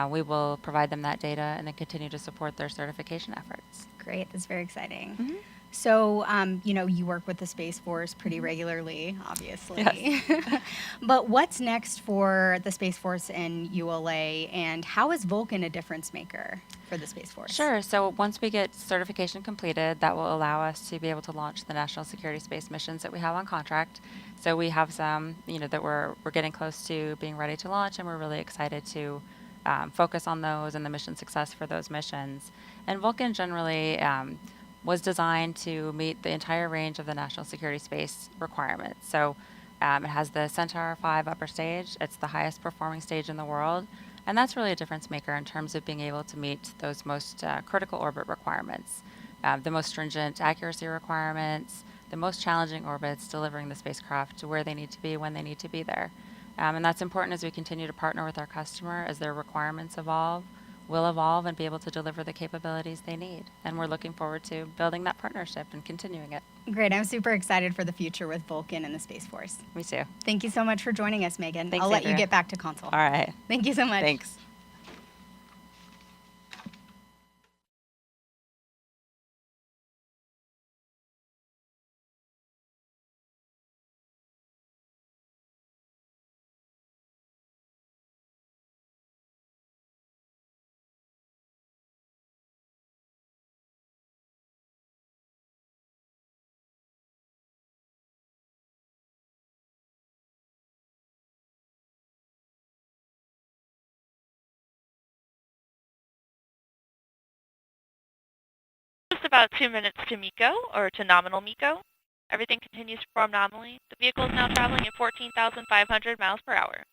we will provide them that data and then continue to support their certification efforts. Great, that's very exciting. So, you work with the Space Force pretty regularly, obviously. Yes. But what's next for the Space Force and ULA, and how is Vulcan a difference maker for the Space Force? Sure. So once we get certification completed, that will allow us to be able to launch the national security space missions that we have on contract. So we have some, that we're getting close to being ready to launch, and we're really excited to focus on those and the mission success for those missions. And Vulcan generally was designed to meet the entire range of the national security space requirements. So it has the Centaur 5 upper stage. It's the highest performing stage in the world. And that's really a difference maker in terms of being able to meet those most critical orbit requirements, the most stringent accuracy requirements, the most challenging orbits, delivering the spacecraft to where they need to be when they need to be there. And that's important as we continue to partner with our customer as their requirements evolve, will evolve, and be able to deliver the capabilities they need. And we're looking forward to building that partnership and continuing it. Great. I'm super excited for the future with Vulcan and the Space Force. Me too. Thank you so much for joining us, Megan. Thanks, I'll let Andrea. you get back to console. All right. Thank you so much. Thanks. Just about 2 minutes to MECO, or to nominal MECO. Everything continues to perform nominally. The vehicle is now traveling at 14,500 miles per hour.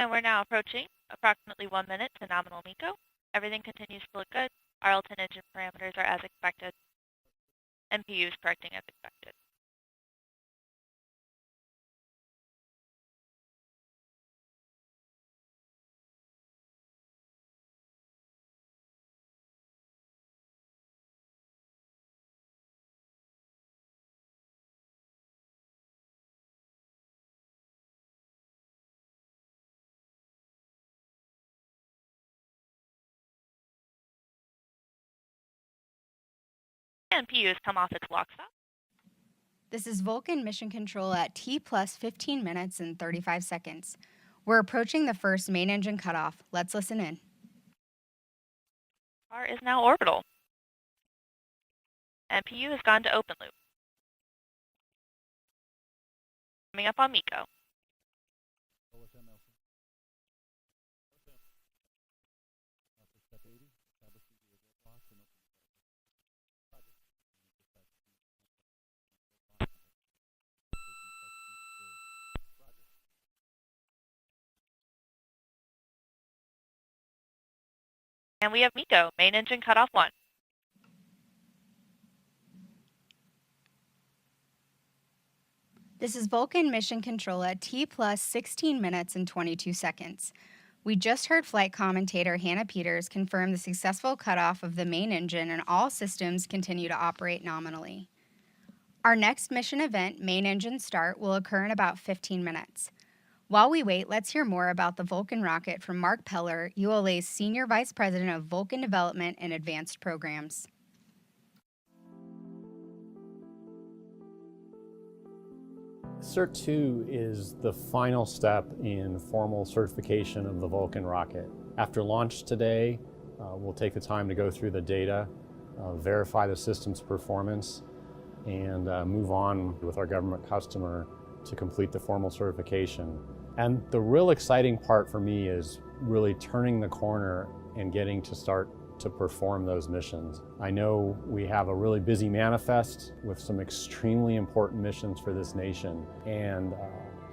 And we're now approaching approximately 1 minute to nominal MECO. Everything continues to look good. Our alternate engine parameters are as expected. MPU is correcting as expected. MPU has come off its lock stop. This is Vulcan Mission Control at T plus 15 minutes and 35 seconds. We're approaching the first main engine cutoff. Let's listen in. Car is now orbital. MPU has gone to open loop. Coming up on MECO. And we have MECO, main engine cutoff 1. This is Vulcan Mission Control at T plus 16 minutes and 22 seconds. We just heard flight commentator Hannah Peters confirm the successful cutoff of the main engine and all systems continue to operate nominally. Our next mission event, main engine start, will occur in about 15 minutes. While we wait, let's hear more about the Vulcan rocket from Mark Peller, ULA's Senior Vice President of Vulcan Development and Advanced Programs. Cert 2 is the final step in formal certification of the Vulcan rocket. After launch today, we'll take the time to go through the data, verify the system's performance, and move on with our government customer to complete the formal certification. And the real exciting part for me is really turning the corner and getting to start to perform those missions. I know we have a really busy manifest with some extremely important missions for this nation, and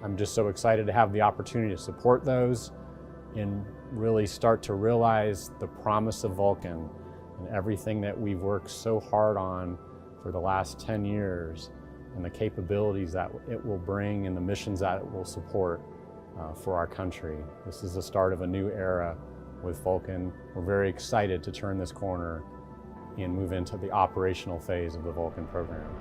I'm just so excited to have the opportunity to support those and really start to realize the promise of Vulcan and everything that we've worked so hard on for the last 10 years and the capabilities that it will bring and the missions that it will support for our country. This is the start of a new era with Vulcan. We're very excited to turn this corner and move into the operational phase of the Vulcan program.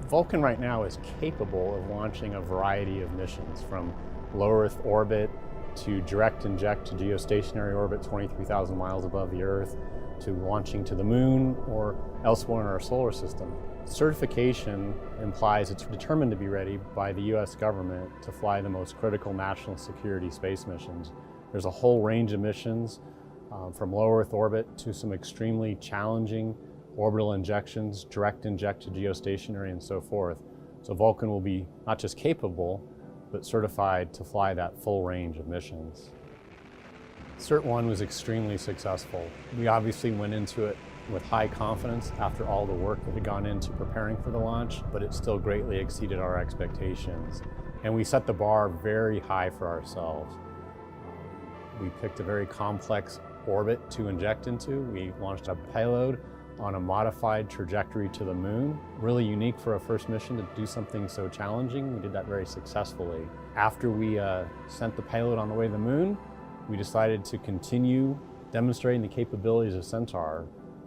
Vulcan right now is capable of launching a variety of missions, from low Earth orbit to direct inject to geostationary orbit 23,000 miles above the Earth, to launching to the moon or elsewhere in our solar system. Certification implies it's determined to be ready by the US government to fly the most critical national security space missions. There's a whole range of missions, from low Earth orbit to some extremely challenging orbital injections, direct inject to geostationary, and so forth. So Vulcan will be not just capable, but certified to fly that full range of missions. Cert 1 was extremely successful. We obviously went into it with high confidence after all the work that had gone into preparing for the launch, but it still greatly exceeded our expectations. And we set the bar very high for ourselves. We picked a very complex orbit to inject into. We launched a payload on a modified trajectory to the moon. Really unique for a first mission to do something so challenging. We did that very successfully. After we sent the payload on the way to the moon, we decided to continue demonstrating the capabilities of Centaur.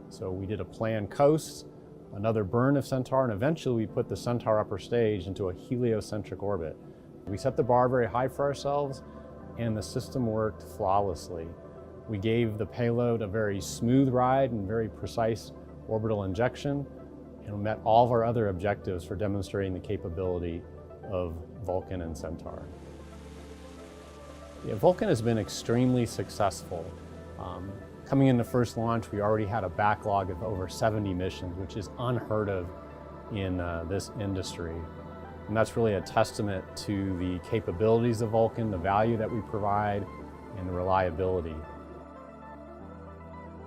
So we did a planned coast, another burn of Centaur, and eventually we put the Centaur upper stage into a heliocentric orbit. We set the bar very high for ourselves, and the system worked flawlessly. We gave the payload a very smooth ride and very precise orbital injection, and we met all of our other objectives for demonstrating the capability of Vulcan and Centaur. Yeah, Vulcan has been extremely successful. Coming into first launch, we already had a backlog of over 70 missions, which is unheard of in this industry. And that's really a testament to the capabilities of Vulcan, the value that we provide, and the reliability.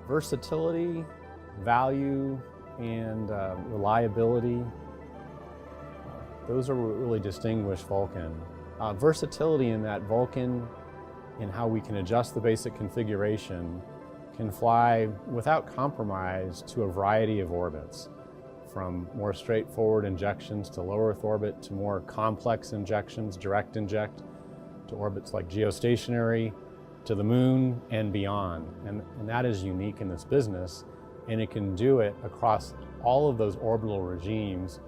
Versatility, value, and reliability, those are what really distinguish Vulcan. Versatility in that Vulcan, in how we can adjust the basic configuration, can fly without compromise to a variety of orbits, from more straightforward injections to low Earth orbit to more complex injections, direct inject, to orbits like geostationary, to the moon and beyond. And that is unique in this business, and it can do it across all of those orbital regimes,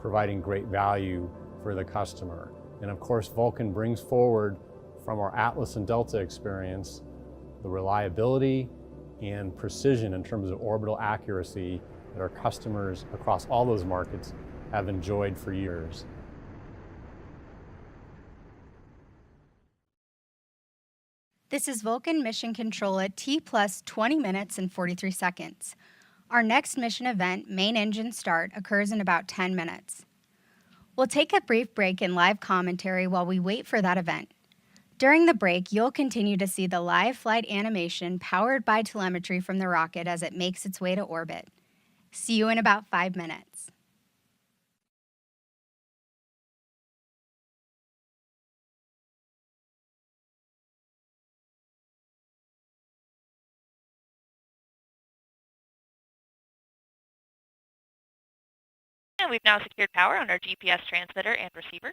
providing great value for the customer. And of course, Vulcan brings forward from our Atlas and Delta experience the reliability and precision in terms of orbital accuracy that our customers across all those markets have enjoyed for years. This is Vulcan Mission Control at T plus 20 minutes and 43 seconds. Our next mission event, main engine start, occurs in about 10 minutes. We'll take a brief break in live commentary while we wait for that event. During the break, you'll continue to see the live flight animation powered by telemetry from the rocket as it makes its way to orbit. See you in about 5 minutes. And we've now secured power on our GPS transmitter and receiver.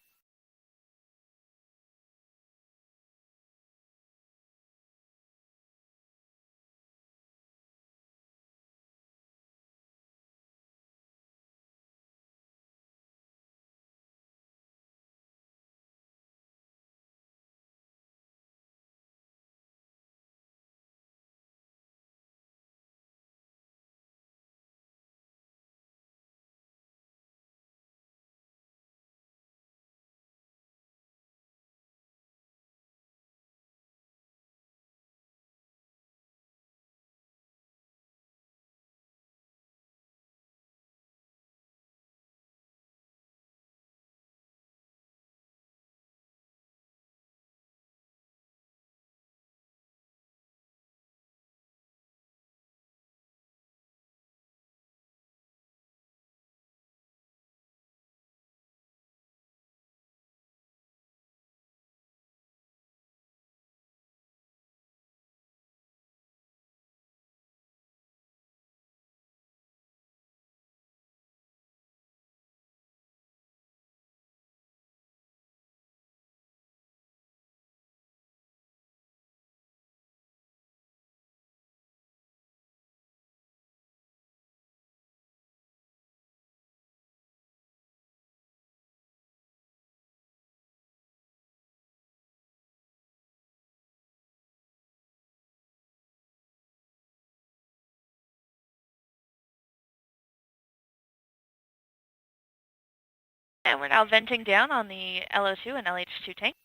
And we're now venting down on the LO2 and LH2 tanks.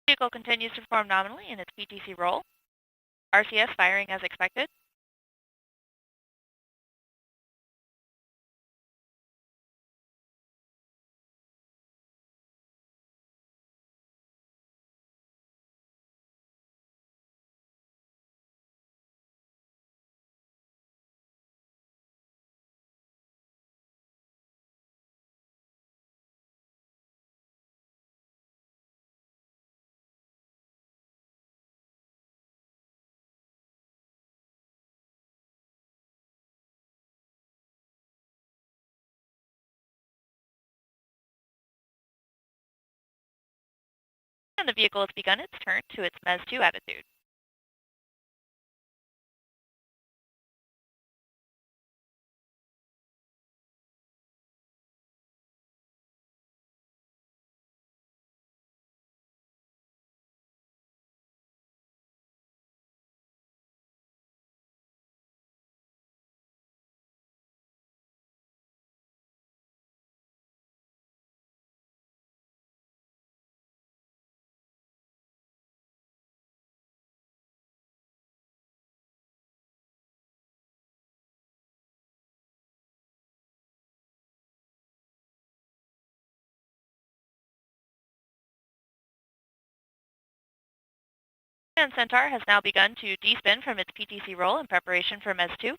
Vehicle continues to perform nominally in its PTC role. RCS firing as expected. And the vehicle has begun its turn to its MES-2 attitude. And Centaur has now begun to despin from its PTC roll in preparation for MES-2.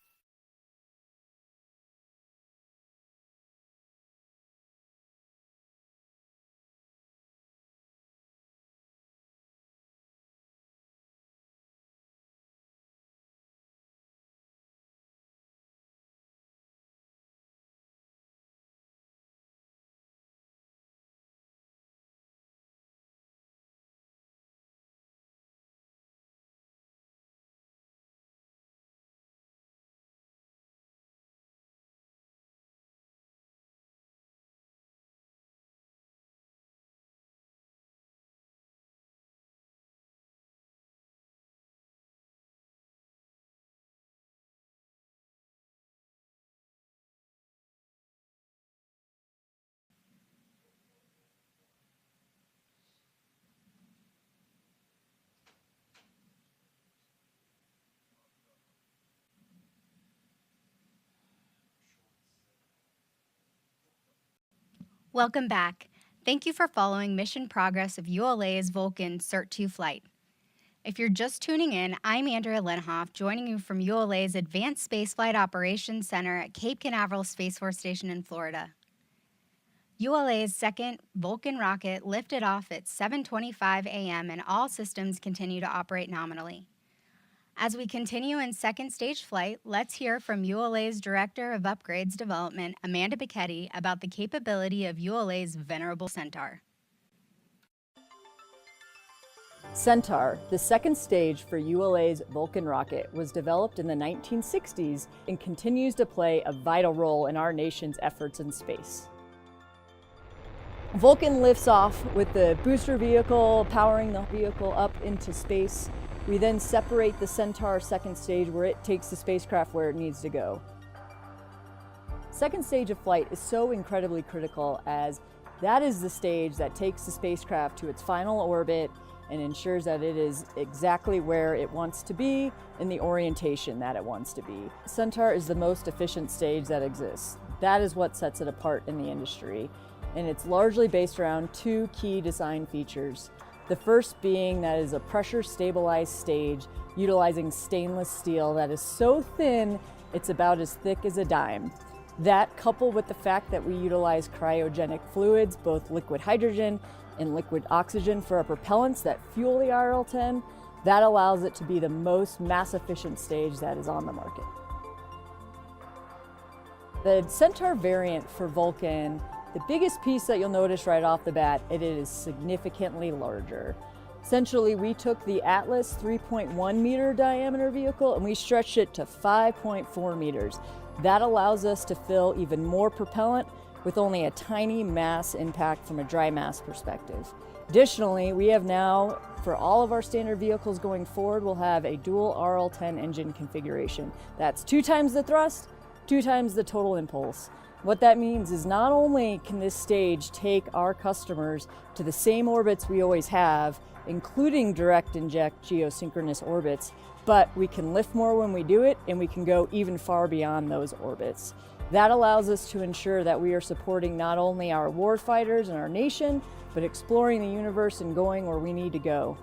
Welcome back. Thank you for following mission progress of ULA's Vulcan Cert 2 flight. If you're just tuning in, I'm Andrea Lenhoff, joining you from ULA's Advanced Spaceflight Operations Center at Cape Canaveral Space Force Station in Florida. ULA's second Vulcan rocket lifted off at 7:25 a.m. and all systems continue to operate nominally. As we continue in second stage flight, let's hear from ULA's Director of Upgrades Development, Amanda Bicchetti, about the capability of ULA's venerable Centaur. Centaur, the second stage for ULA's Vulcan rocket, was developed in the 1960s and continues to play a vital role in our nation's efforts in space. Vulcan lifts off with the booster vehicle powering the vehicle up into space. We then separate the Centaur second stage where it takes the spacecraft where it needs to go. Second stage of flight is so incredibly critical as that is the stage that takes the spacecraft to its final orbit and ensures that it is exactly where it wants to be in the orientation that it wants to be. Centaur is the most efficient stage that exists. That is what sets it apart in the industry, and it's largely based around two key design features. The first being that it is a pressure stabilized stage utilizing stainless steel that is so thin it's about as thick as a dime. That, coupled with the fact that we utilize cryogenic fluids, both liquid hydrogen and liquid oxygen for our propellants that fuel the RL-10, that allows it to be the most mass efficient stage that is on the market. The Centaur variant for Vulcan, the biggest piece that you'll notice right off the bat, it is significantly larger. Essentially, we took the Atlas 3.1 meter diameter vehicle and we stretched it to 5.4 meters. That allows us to fill even more propellant with only a tiny mass impact from a dry mass perspective. Additionally, we have now, for all of our standard vehicles going forward, we'll have a dual RL-10 engine configuration. That's 2 times the thrust, 2 times the total impulse. What that means is not only can this stage take our customers to the same orbits we always have, including direct inject geosynchronous orbits, but we can lift more when we do it and we can go even far beyond those orbits. That allows us to ensure that we are supporting not only our warfighters and our nation, but exploring the universe and going where we need to go.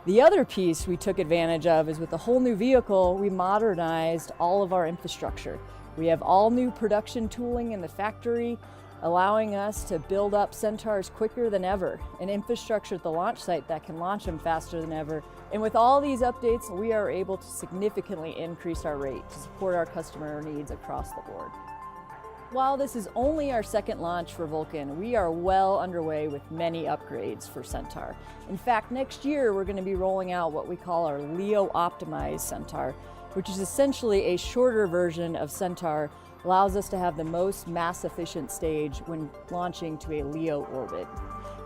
The other piece we took advantage of is with the whole new vehicle, we modernized all of our infrastructure. We have all new production tooling in the factory, allowing us to build up Centaurs quicker than ever, and infrastructure at the launch site that can launch them faster than ever. And with all these updates, we are able to significantly increase our rate to support our customer needs across the board. While this is only our second launch for Vulcan, we are well underway with many upgrades for Centaur. In fact, next year we're going to be rolling out what we call our LEO optimized Centaur, which is essentially a shorter version of Centaur, allows us to have the most mass efficient stage when launching to a LEO orbit.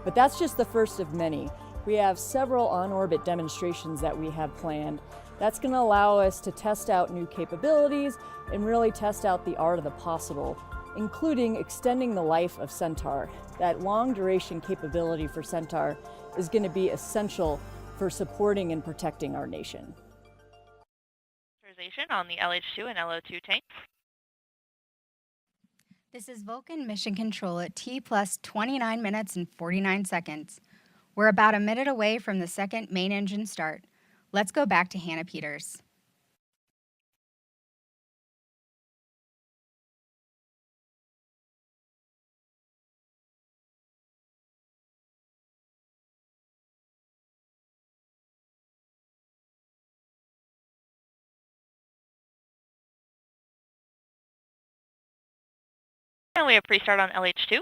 But that's just the first of many. We have several on-orbit demonstrations that we have planned. That's going to allow us to test out new capabilities and really test out the art of the possible, including extending the life of Centaur. That long duration capability for Centaur is going to be essential for supporting and protecting our nation. On the LH2 and LO2 tanks. This is Vulcan Mission Control at T plus 29 minutes and 49 seconds. We're about a minute away from the second main engine start. Let's go back to Hannah Peters. And we have pre-start on LH2.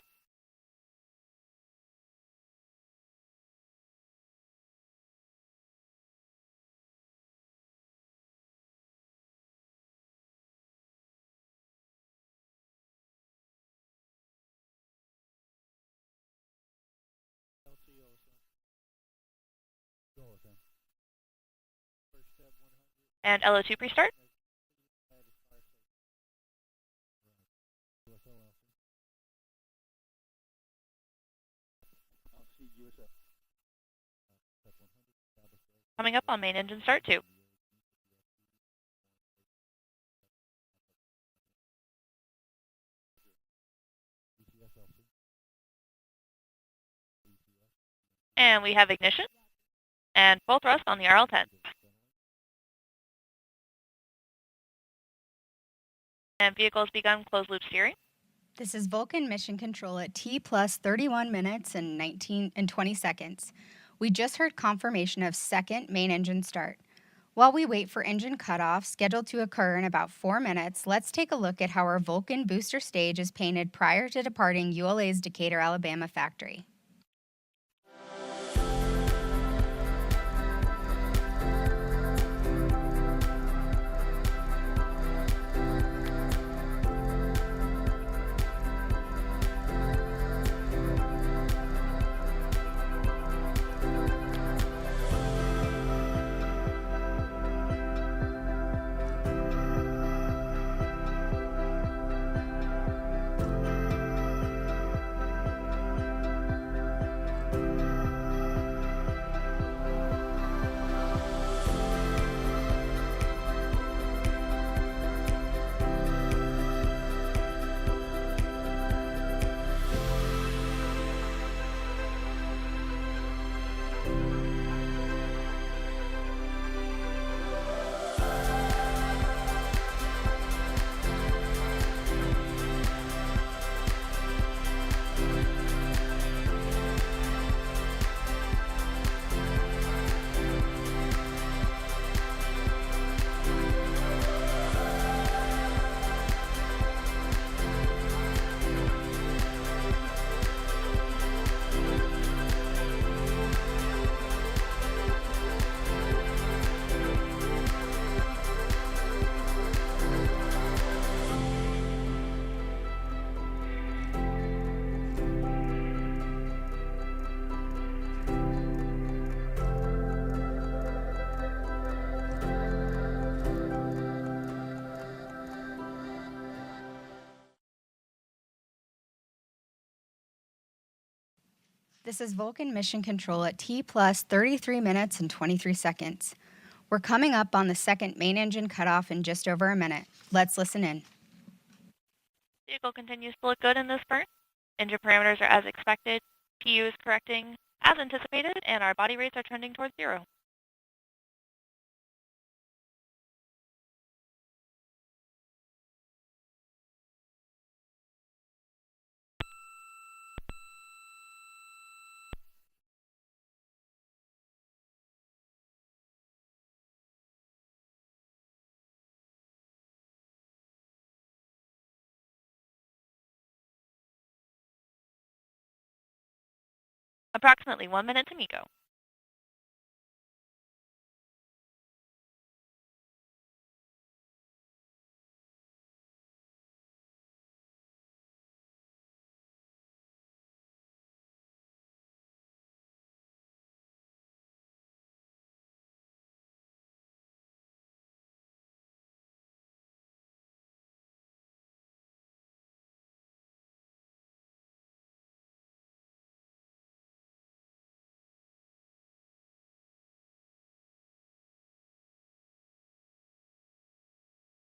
And LO2 pre-start. Coming up on main engine start 2. And we have ignition and full thrust on the RL-10. And vehicles begun closed loop steering. This is Vulcan Mission Control at T plus 31 minutes and 20 seconds. We just heard confirmation of second main engine start. While we wait for engine cutoff, scheduled to occur in about 4 minutes, let's take a look at how our Vulcan booster stage is painted prior to departing ULA's Decatur, Alabama factory. This is Vulcan Mission Control at T plus 33 minutes and 23 seconds. We're coming up on the second main engine cutoff in just over a minute. Let's listen in. Vehicle continues to look good in this burn. Engine parameters are as expected. PU is correcting as anticipated, and our body rates are trending towards 0. Approximately 1 minute to MECO.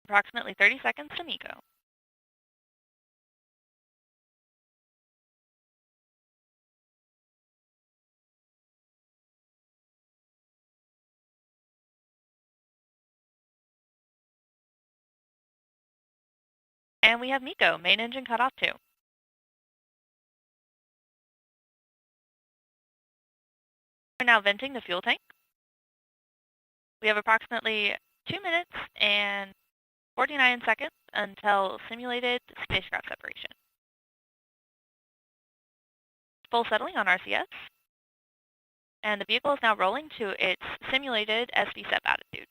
Approximately 30 seconds to MECO. And we have MECO, main engine cut off too. We're now venting the fuel tank. We have approximately 2 minutes and 49 seconds until simulated spacecraft separation. Full settling on RCS. And the vehicle is now rolling to its simulated SV SEP attitude.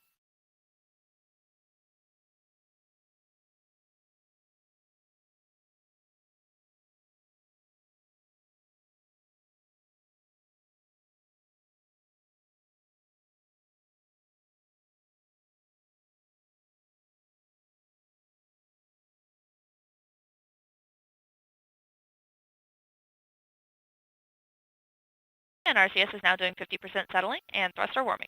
And RCS is now doing 50% settling and thruster warming.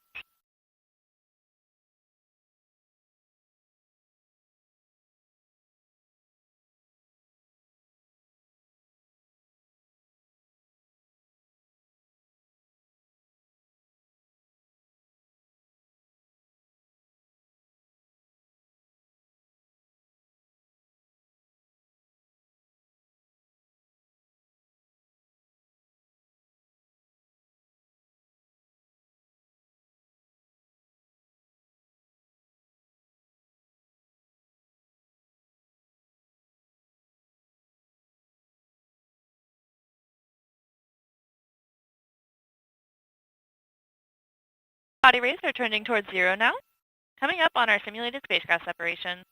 Body rates are trending towards 0 now. Coming up on our simulated spacecraft separation.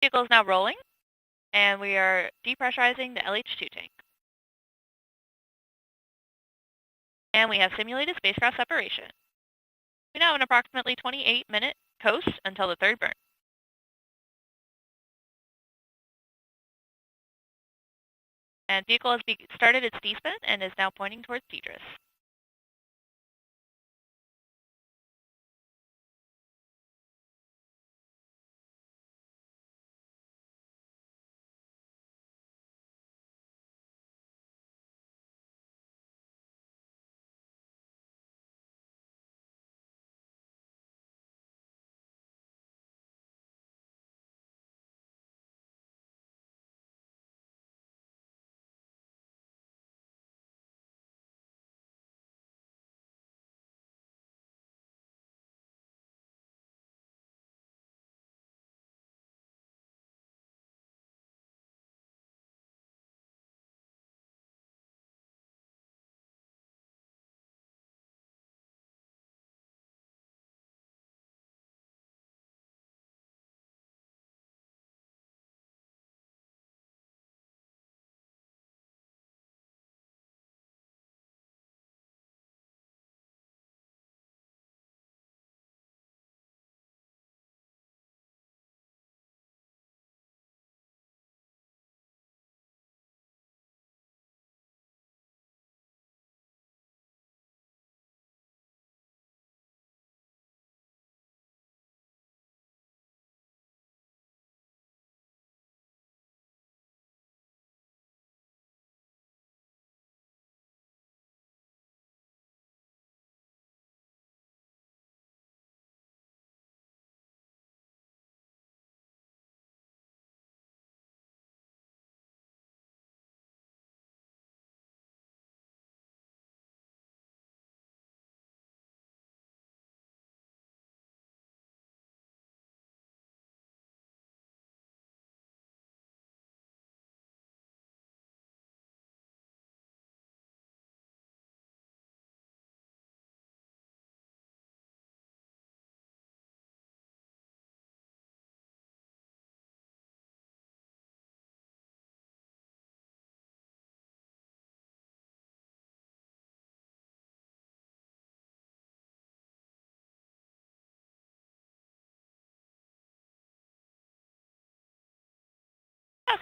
Vehicle is now rolling, and we are depressurizing the LH2 tank. And we have simulated spacecraft separation. We now have an approximately 28-minute coast until the third burn. And vehicle has started its descent and is now pointing towards Cedrus.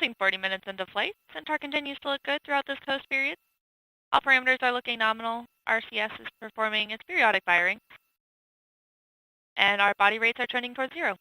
Passing 40 minutes into flight, Centaur continues to look good throughout this coast period. All parameters are looking nominal. RCS is performing its periodic firing. And our body rates are trending towards 0.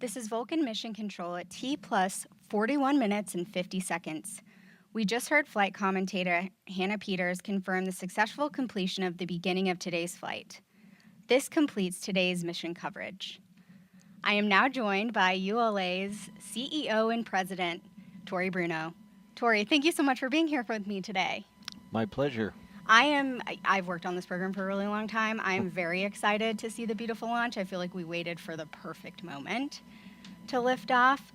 This is Vulcan Mission Control at T plus 41 minutes and 50 seconds. We just heard flight commentator Hannah Peters confirm the successful completion of the beginning of today's flight. This completes today's mission coverage. I am now joined by ULA's CEO and President, Tori Bruno. Tori, thank you so much for being here with me today. My pleasure. I've worked on this program for a really long time. I am very excited to see the beautiful launch. I feel like we waited for the perfect moment to lift off.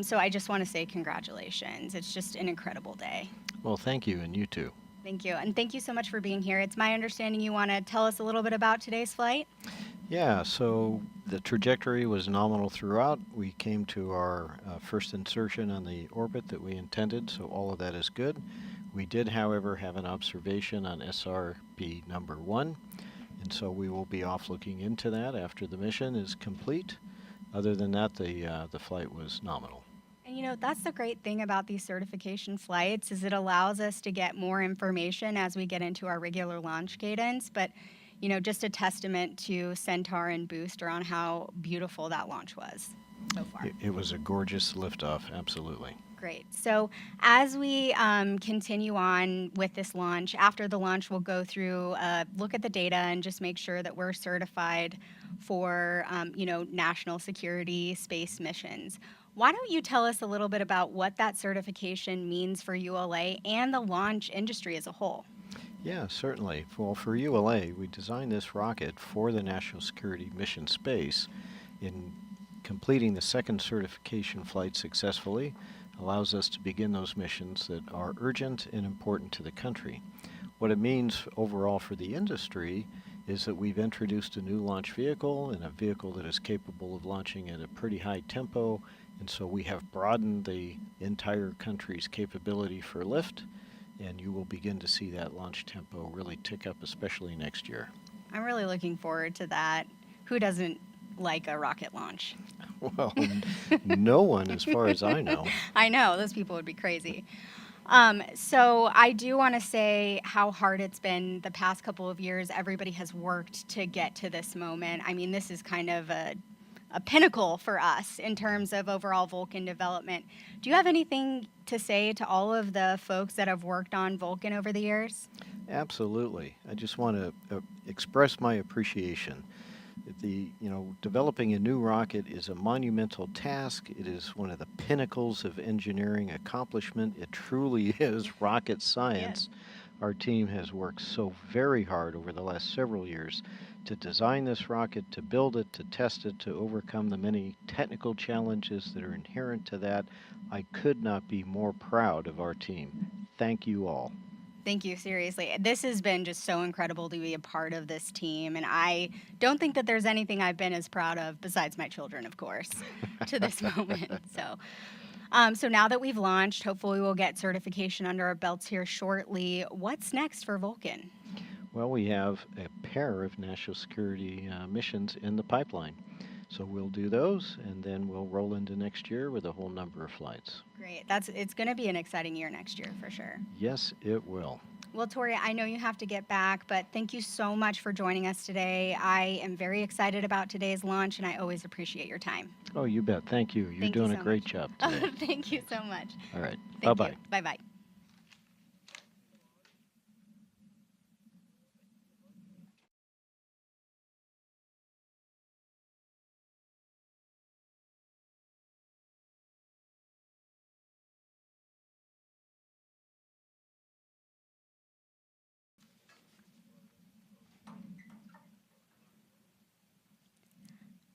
So I just want to say congratulations. It's just an incredible day. Well, thank you, and you too. Thank you. And thank you so much for being here. It's my understanding you want to tell us a little bit about today's flight. Yeah, so the trajectory was nominal throughout. We came to our first insertion on the orbit that we intended, so all of that is good. We did, however, have an observation on SRB number 1, and so we will be off looking into that after the mission is complete. Other than that, the flight was nominal. And you know, that's the great thing about these certification flights is it allows us to get more information as we get into our regular launch cadence, but you know, just a testament to Centaur and Booster on how beautiful that launch was so far. It was a gorgeous liftoff, absolutely. Great. So as we continue on with this launch, after the launch, we'll go through, look at the data and just make sure that we're certified for, you know, national security space missions. Why don't you tell us a little bit about what that certification means for ULA and the launch industry as a whole? Yeah, certainly. Well, for ULA, we designed this rocket for the National Security Mission Space. In completing the second certification flight successfully, allows us to begin those missions that are urgent and important to the country. What it means overall for the industry is that we've introduced a new launch vehicle and a vehicle that is capable of launching at a pretty high tempo, and so we have broadened the entire country's capability for lift, and you will begin to see that launch tempo really tick up, especially next year. I'm really looking forward to that. Who doesn't like a rocket launch? Well, no one as far as I know. I know, those people would be crazy. So I do want to say how hard it's been the past couple of years. Everybody has worked to get to this moment. I mean, this is kind of a pinnacle for us in terms of overall Vulcan development. Do you have anything to say to all of the folks that have worked on Vulcan over the years? Absolutely. I just want to express my appreciation. Developing a new rocket is a monumental task. It is one of the pinnacles of engineering accomplishment. It truly is rocket science. Yes. Our team has worked so very hard over the last several years to design this rocket, to build it, to test it, to overcome the many technical challenges that are inherent to that. I could not be more proud of our team. Thank you all. Thank you, seriously. This has been just so incredible to be a part of this team, and I don't think that there's anything I've been as proud of, besides my children, of course, to this moment. So now that we've launched, hopefully we'll get certification under our belts here shortly. What's next for Vulcan? Well, we have a pair of national security missions in the pipeline. So we'll do those, and then we'll roll into next year with a whole number of flights. Great. It's going to be an exciting year next year, for sure. Yes, it will. Well, Tori, I know you have to get back, but thank you so much for joining us today. I am very excited about today's launch, and I always appreciate your time. Oh, you bet. Thank you. You're doing a great job today. Thank you so much. All right. Thank Bye-bye. you. Bye-bye.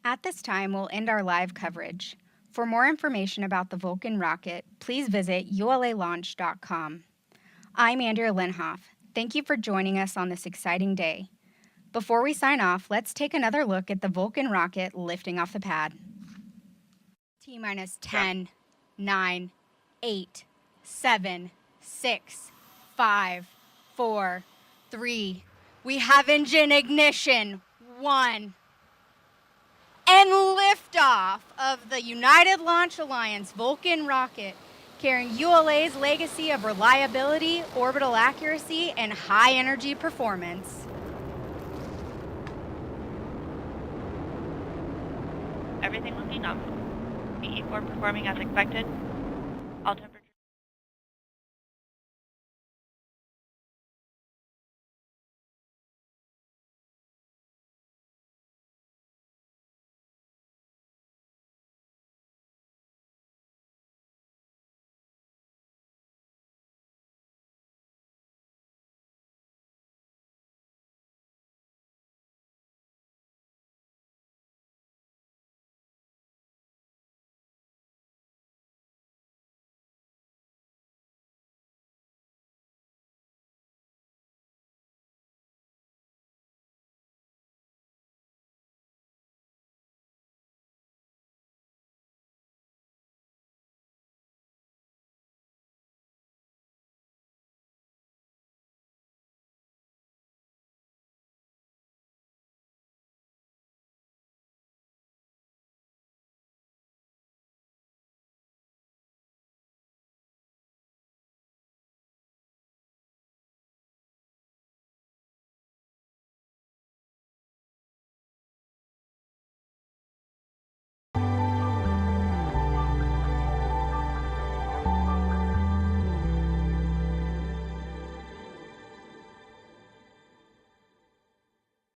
At this time, we'll end our live coverage. For more information about the Vulcan rocket, please visit ulalaunch.com. I'm Andrea Linhoff. Thank you for joining us on this exciting day. Before we sign off, let's take another look at the Vulcan rocket lifting off the pad. T-minus 10, 9, 8, 7, 6, 5, 4, 3. We have engine ignition. 1. And liftoff of the United Launch Alliance Vulcan rocket, carrying ULA's legacy of reliability, orbital accuracy, and high energy performance. Everything looking up. PE4 performing as expected.